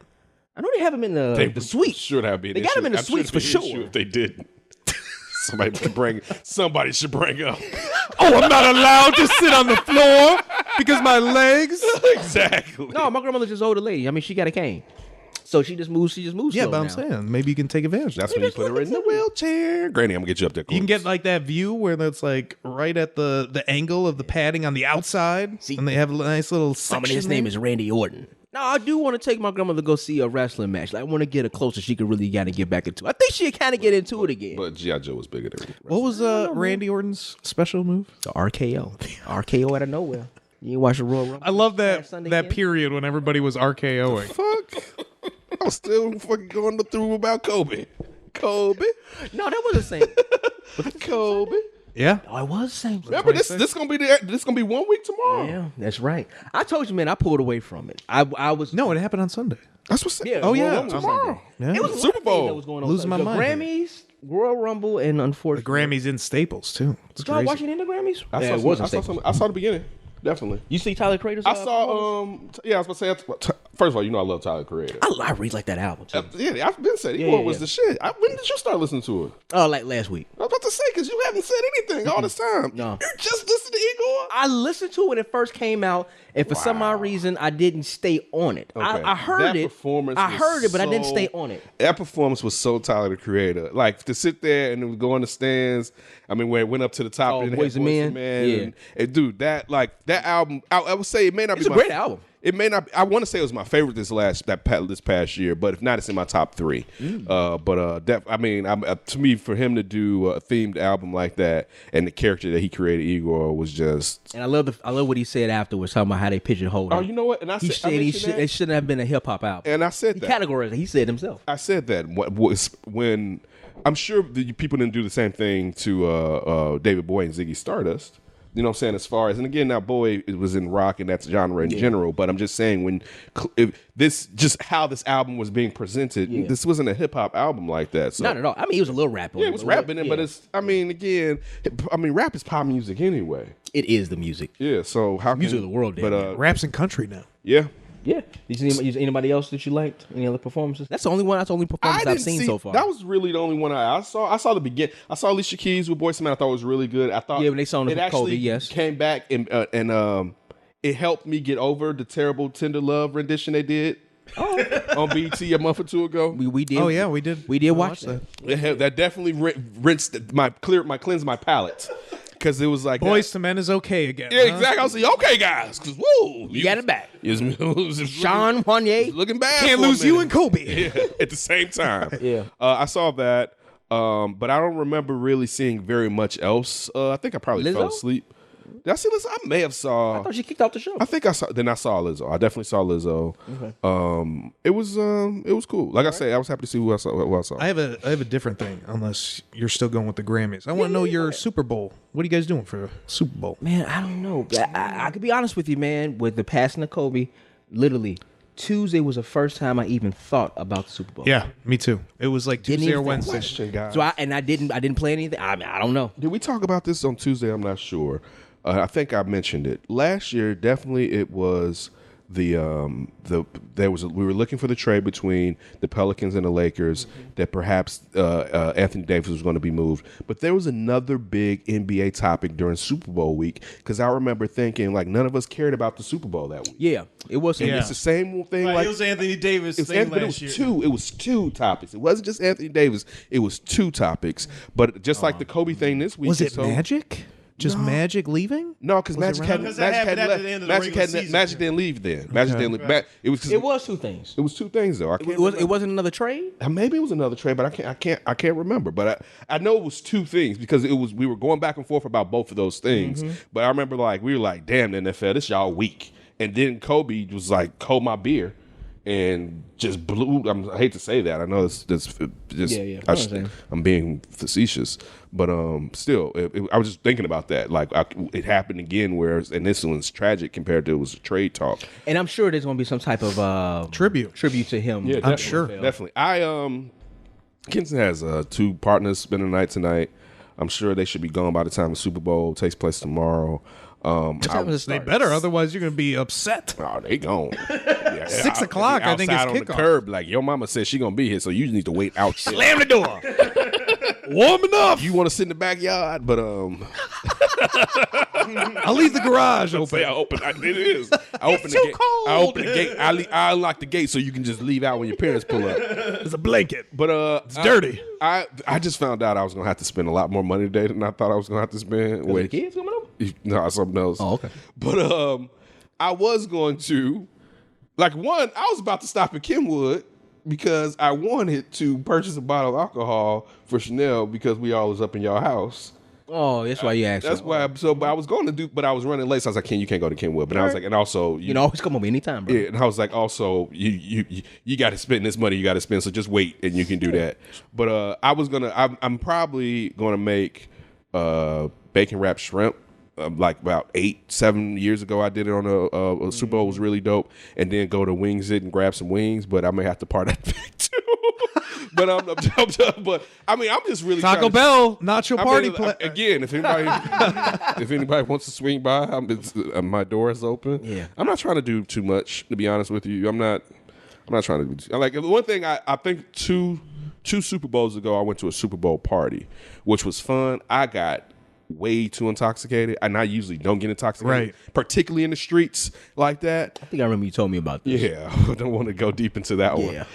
I know they have them in the suite. Should have been. They got them in the suites for sure. If they didn't. Somebody should bring up. Oh, I'm not allowed to sit on the floor because my legs. Exactly. No, my grandmother's just an older lady. I mean, she got a cane, so she just moves. Yeah, slow but I'm now. saying maybe you can take advantage. That's when you put her in the wheelchair. Granny, I'm gonna get you up there. You can get like that view where that's like right at the angle of the padding on the outside, and they have a nice little section. His name is Randy Orton. No, I do want to take my grandmother to go see a wrestling match. Like, I want to get her closer. She could really kind of get back into it. I think she'd kind of get into it again. But G.I. Joe was bigger than What was Randy Orton's special move? The RKO. RKO out of nowhere. You ain't watch the Royal Rumble? I love that Sunday that again? period when everybody was RKOing. Fuck. I was still fucking going through about Kobe. No, that was the same. Kobe. Yeah. Oh, it was the same. Remember this gonna be 1 week tomorrow. Yeah, that's right. I told you, man, I pulled away from it. I was No, it happened on Sunday. That's what's Yeah, Oh, Royal yeah. Rumble tomorrow. Yeah. It was a Super lot of things Bowl. that was going on. Losing my the mind. Grammys, Royal Rumble, and The unfortunately, Grammys in Staples too. It's Did y'all crazy. watch it in the Grammys? I Yeah, saw it some- wasn't I saw Staples. some. I saw the beginning. Definitely. You see Tyler Creator's? I saw. Yeah, I was gonna say. First of all, you know I love Tyler Creator. I really like that album too. Yeah, I've been saying Yeah, Igor yeah, was yeah. the shit. When did you start listening to it? Oh, like last week. I was about to say because you haven't said anything all this time. No. You just listened to Igor. I listened to it when it first came out, and for some odd reason, I didn't stay on it. Okay. I heard That it. performance I was heard it, but I didn't so- stay on it. That performance was so Tyler the Creator. Like to sit there and then go in the stands. I mean, where it went up to the top. Oh, and it had Boys and Men? Man, and dude, that album. I would say it may not It's be a my great album. It may not. I want to say it was my favorite this past year, but if not, it's in my top 3. To me, for him to do a themed album like that and the character that he created, Igor, was just. And I love what he said afterwards, talking about how they pigeonholed him. Oh, you know what? And I He said said it shouldn't have been a hip hop album. and I said He that. categorized it. He said himself. I said that when I'm sure the people didn't do the same thing to David Bowie and Ziggy Stardust. You know what I'm saying? As far as, and again, now Bowie was in rock and that's genre in general, but I'm just saying how this album was being presented, this wasn't a hip hop album like that. So. Not at all. I mean, he was a little rapper. Yeah, it was rapping it, but rap is pop music anyway. It is the music. Yeah, so how Music can, of the world, But damn Raps in country now. yeah, Yeah. Did you see anybody else that you liked? Any other performances? That's the only one. That's the only performance I've seen so far. That was really the only one I saw. I saw the beginning. I saw Alicia Keys with Boyz II Men. I thought it was really good. I thought when they saw it Kobe, yes, came back and it helped me get over the terrible Tender Love rendition they did. On BET a month or two ago. We did. Oh yeah, we did. We did watch that. That definitely cleansed my palate. Because it was like Boyz II Men is okay again. Yeah, exactly. I was like, okay, guys, because woo, you got it back. Sean Wanye looking bad. Can't lose you and Kobe. Yeah, at the same time. Yeah, I saw that, but I don't remember really seeing very much else. I think I probably fell asleep. Did I see Lizzo? I may have saw. I thought she kicked off the show. I think I saw. Then I saw Lizzo. I definitely saw Lizzo. Okay. It was cool. Like I said, I was happy to see who I saw. I have a different thing. Unless you're still going with the Grammys, I want to know your Super Bowl. What are you guys doing for Super Bowl? Man, I don't know. I could be honest with you, man. With the passing of Kobe, literally Tuesday was the first time I even thought about the Super Bowl. Yeah, me too. It was like Tuesday or Wednesday. Question, guys. So I didn't play anything. I mean, I don't know. Did we talk about this on Tuesday? I'm not sure. I think I mentioned it last year. Definitely, it was we were looking for the trade between the Pelicans and the Lakers that perhaps Anthony Davis was going to be moved. But there was another big NBA topic during Super Bowl week because I remember thinking like none of us cared about the Super Bowl that week. Yeah, it was. And it's the same thing. Right, like it was Anthony Davis thing last year. It was two topics. It wasn't just Anthony Davis. It was two topics. But just like the Kobe thing this week, was it Magic? Just Magic leaving? No, because Magic hadn't left. Magic didn't leave then. Magic didn't leave. It was two things. It was two things though. It wasn't another trade. Maybe it was another trade, but I can't remember. But I know it was two things because we were going back and forth about both of those things. But I remember we were like, damn, the NFL, this y'all weak. And then Kobe was like, hold my beer. And just blew. I hate to say that. I know it's just. I'm being facetious, but still, I was just thinking about that. Like it happened again, and this one's tragic compared to it was a trade talk. And I'm sure there's going to be some type of tribute to him. Yeah, I'm sure, definitely. Kenton has two partners spending the night tonight. I'm sure they should be gone by the time the Super Bowl takes place tomorrow. They better, otherwise you're gonna be upset. Oh, they gone. 6 o'clock, I think, is outside on the kickoff. curb. Like your mama said, she gonna be here, so you just need to wait out. Slam the door. Warm enough. You want to sit in the backyard, but I'll leave the garage open. It is. I open the gate. cold. I open the gate. I unlock the gate so you can just leave out when your parents pull up. It's a blanket, but it's dirty. I just found out I was gonna have to spend a lot more money today than I thought I was gonna have to spend. Wait, the kids coming up? No, something else. Oh, okay. But I was going to, I was about to stop at Kenwood because I wanted to purchase a bottle of alcohol for Chanel because we all was up in y'all house. Oh, that's why you asked. That's why. But I was going to do, but I was running late, so I was like, you can't go to Kenwood. But I was like, and also, you can always come over anytime, bro. Yeah, and I was like, also, you got to spend this money. You got to spend, so just wait, and you can do that. But I'm probably gonna make bacon wrapped shrimp. Like about 8-7 years ago, I did it on a Super Bowl. It was really dope, and then go to Wings It and grab some wings. But I may have to part that back too. But I'm just really Taco Bell, not your party. Again, if anybody wants to swing by, my door is open. Yeah, I'm not trying to do too much, to be honest with you. I'm not trying to do. Like one thing, I think two Super Bowls ago, I went to a Super Bowl party, which was fun. I got way too intoxicated, and I usually don't get intoxicated, particularly in the streets like that. I think I remember you told me about this. Yeah, I don't want to go deep into that one.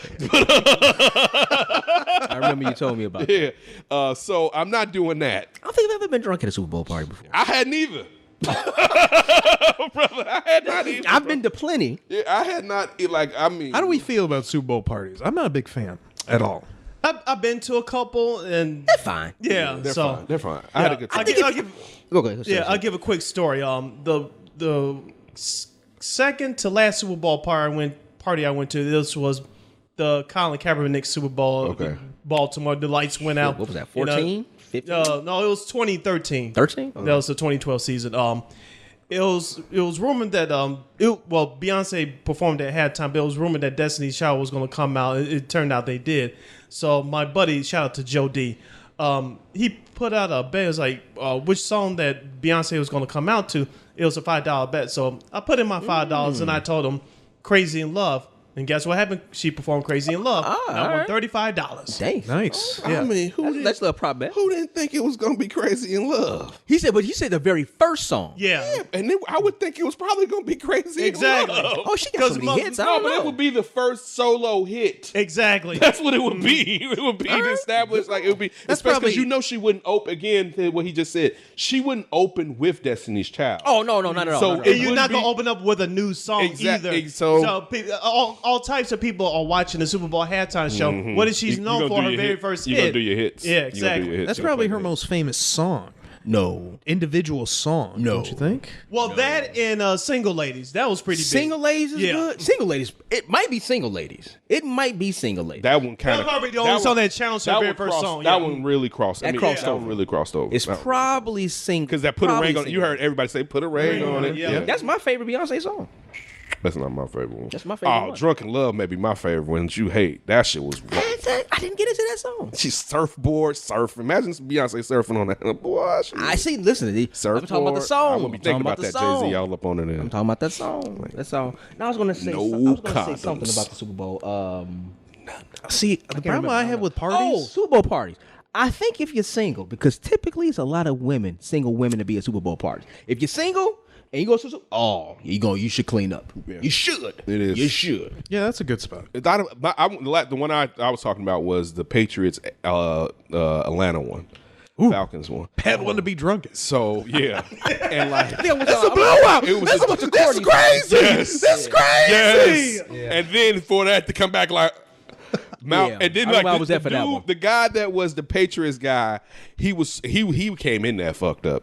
I remember you told me about that. Yeah, so I'm not doing that. I don't think I've ever been drunk at a Super Bowl party before. I hadn't either. Brother, I had not either. I've been to plenty. Yeah, I had not. How do we feel about Super Bowl parties? I'm not a big fan at all. I've been to a couple, and they're fine. Yeah, they're fine. They're fine. I had a good time. I'll give a quick story. The second to last Super Bowl party I went to, this was the Colin Kaepernick Super Bowl. Okay. Baltimore. The lights went out. What was that? 14? 15? No, it was 2013. 13? That was the 2012 season. It was rumored that Beyonce performed at halftime, but it was rumored that Destiny's Child was going to come out. It turned out they did. So my buddy, shout out to Joe D, he put out a bet. It was like which song that Beyonce was going to come out to. It was a $5 bet. So I put in my $5 and I told him Crazy in Love. And guess what happened? She performed Crazy in Love. And I won $35. Dang. Nice. I mean, That's a little prop bet. who didn't think it was gonna be Crazy in Love? He said, but you said the very first song. Yeah. And then I would think it was probably gonna be Crazy Exactly. in Love. Oh, she got so many hits. I No, don't but know. it would be the first solo hit. Exactly. That's what it would be. It would be established. Like it would be. Especially because probably- she wouldn't open again. To what he just said, she wouldn't open with Destiny's Child. Oh, no, not at all. So not at all. it And you're would not be- going to open up with a new song Exactly. either. So- all types of people are watching the Super Bowl halftime show. What is she You known gonna for? do Her your very hit. first You hit. gonna do your hits. Yeah, You gonna do exactly. your hits. That's You gonna probably play her your most famous song. No. Individual song. No. Don't you think? Well, that and Single Ladies. That was pretty big. Single Ladies is Yeah. good. Single Ladies. It might be Single Ladies. It might be Single Ladies. That one kind That of. was probably the only song that challenged her very first song. That yeah. one really crossed. That crossed that over. one really crossed over. It's probably Single. because that put a probably ring on it. You Single. heard everybody say "put a ring on it." yeah. That's my favorite Beyonce song. That's not my favorite one. That's my favorite Oh, one. Drunken Love may be my favorite one. You hate that shit was. I didn't get into that song. She's surfboard surfing. Imagine Beyonce surfing on that. Boy, she I see. Listen, I'm surfboard. talking about the song. I wouldn't be I'm thinking talking about that the Jay Z song. all up on it. I'm talking about that song. That's all. Now I was gonna say. No I was gonna say condoms. something about the Super Bowl. See, the problem I have with Oh, parties. Super Bowl parties. I think if you're single, because typically it's a lot of women, single women, to be at Super Bowl parties. If you're single and you go to you should clean up. You should. It is. You should. Yeah, that's a good spot. The one I was talking about was the Patriots Atlanta one. Falcons one. Bad one to be drunk at. So yeah, and like That's a blowout. it was That's a bunch of that's corny. crazy. Yes. That's crazy. Yes. And then for that to come back like. Yeah. And then I like remember I was the there for that dude, one. the guy that was the Patriots guy, he came in there fucked up.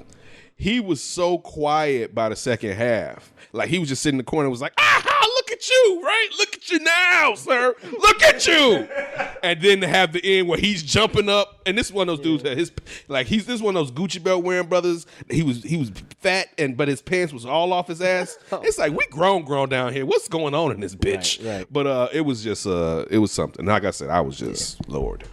He was so quiet by the second half. Like he was just sitting in the corner and was like, aha, look at you, right? Look at you now, sir. Look at you. And then to have the end where he's jumping up, and this is one of those dudes that this is one of those Gucci belt wearing brothers. He was fat but his pants was all off his ass. It's like we grown down here. What's going on in this bitch? Right. But it was just it was something. Like I said, I was just Lord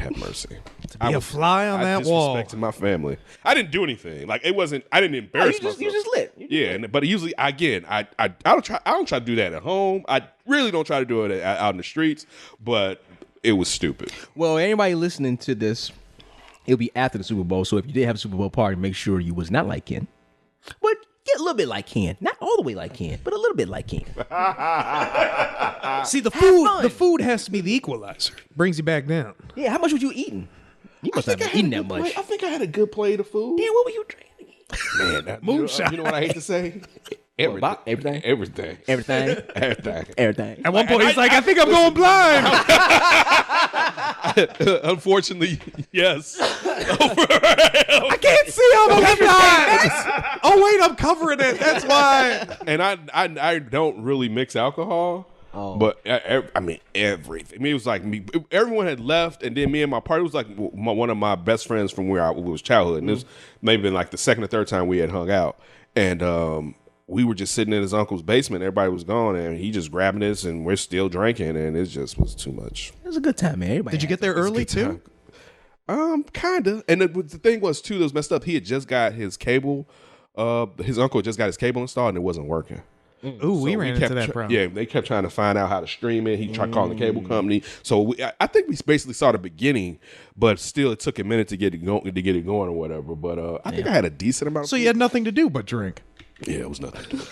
have mercy. be a fly on that wall. I disrespected my family. I didn't do anything. Like it wasn't. I didn't embarrass myself. You just lit. But usually, again, I don't try to do that at home. I really don't try to do it out in the streets. But it was stupid. Well, anybody listening to this, it'll be after the Super Bowl. So if you did have a Super Bowl party, make sure you was not like Ken, but get a little bit like Ken. Not all the way like Ken, but a little bit like Ken. See, the fun. food has to be the equalizer. Brings you back down. Yeah, how much was you eating? You must have been eating that much. I think I had a good plate of food. Damn, what were you drinking? Man, Moonshine. You know what I hate to say? Everything. Everything. Everything. Everything. Everything. At one point, he's like, I think I'm going blind. Unfortunately, yes. I can't see on the left eye. Oh, wait, I'm covering it. That's why. And I don't really mix alcohol. But I mean everything. I mean, it was like everyone had left, and then me and my party was like one of my best friends from where I was childhood, and it was maybe been like the second or third time we had hung out, and we were just sitting in his uncle's basement. Everybody was gone, and he just grabbing us, and we're still drinking, and it just was too much. It was a good time, man. Everybody Did you get there early, too? Kinda. And the thing was too that was messed up. He had just got his cable. His uncle had just got his cable installed, and it wasn't working. Ooh, we ran into that problem. Yeah, they kept trying to find out how to stream it. He tried calling the cable company. So I think we basically saw the beginning, but still it took a minute to get it going or whatever. But I think I had a decent amount. So you had nothing to do but drink. Yeah, it was nothing to do.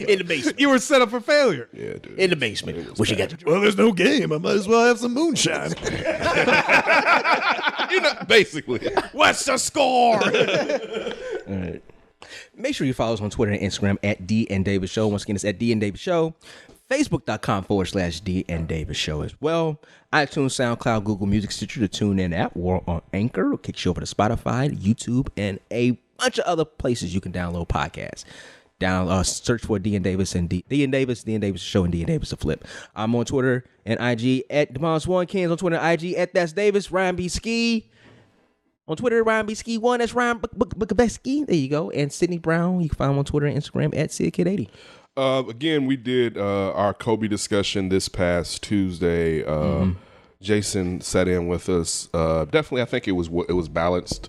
in the basement? You were set up for failure. Yeah, dude. In the basement. What you got to drink? Well, there's no game. I might as well have some moonshine. Basically. What's the score? All right. Make sure you follow us on Twitter and Instagram at D and Davis Show. Once again, it's at D and Davis Show. Facebook.com/D and Davis Show as well. iTunes, SoundCloud, Google Music, Stitcher, the TuneIn app, or on Anchor. It kicks you over to Spotify, YouTube, and a bunch of other places you can download podcasts. Search for D and Davis and D and Davis Show, and D and Davis a flip. I'm on Twitter and IG at Demons1. Ken's on Twitter and IG at That's Davis. Ryan B. Ski. On Twitter, Ryan B. Ski 1. That's Ryan Bukabesky. There you go. And Sydney Brown. You can find him on Twitter and Instagram at SidKid80. Again, we did our Kobe discussion this past Tuesday. Jason sat in with us. Definitely, I think it was balanced.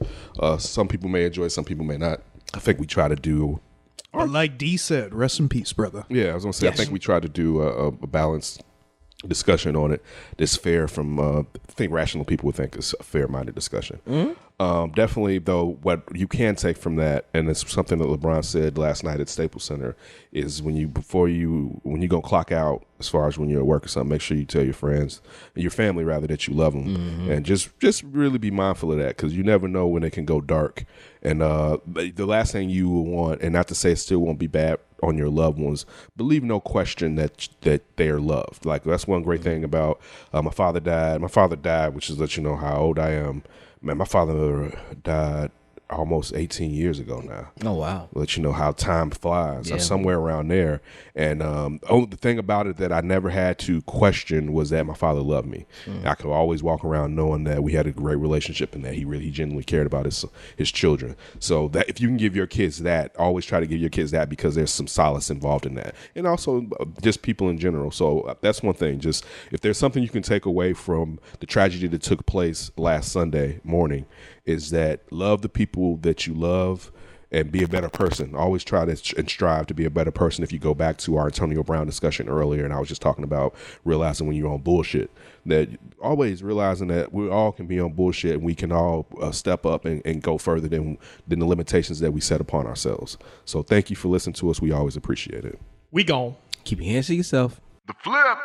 Some people may enjoy, some people may not. I think we try to do But like D said, rest in peace, brother. Yeah, I was gonna say. I think we tried to do a balanced discussion on it. This fair from I think rational people would think is a fair-minded discussion. Definitely, though, what you can take from that, and it's something that LeBron said last night at Staples Center, is when you go clock out, as far as when you're at work or something, make sure you tell your friends, your family rather, that you love them, and just really be mindful of that, because you never know when it can go dark. And the last thing you will want, and not to say it still won't be bad on your loved ones, but leave no question that they are loved. Like, that's one great thing about my father died, which is to let you know how old I am. Man, my father died almost 18 years ago now. Oh, wow. Let you know how time flies. Yeah. Somewhere around there. And the thing about it that I never had to question was that my father loved me. I could always walk around knowing that we had a great relationship and that he genuinely cared about his children. So that if you can give your kids that, always try to give your kids that, because there's some solace involved in that. And also just people in general. So that's one thing. Just if there's something you can take away from the tragedy that took place last Sunday morning, is that love the people that you love and be a better person. Always try to and strive to be a better person. If you go back to our Antonio Brown discussion earlier, and I was just talking about realizing when you're on bullshit, that always realizing that we all can be on bullshit, and we can all step up and go further than the limitations that we set upon ourselves. So thank you for listening to us. We always appreciate it. We gone. Keep your hands to yourself. The Flip.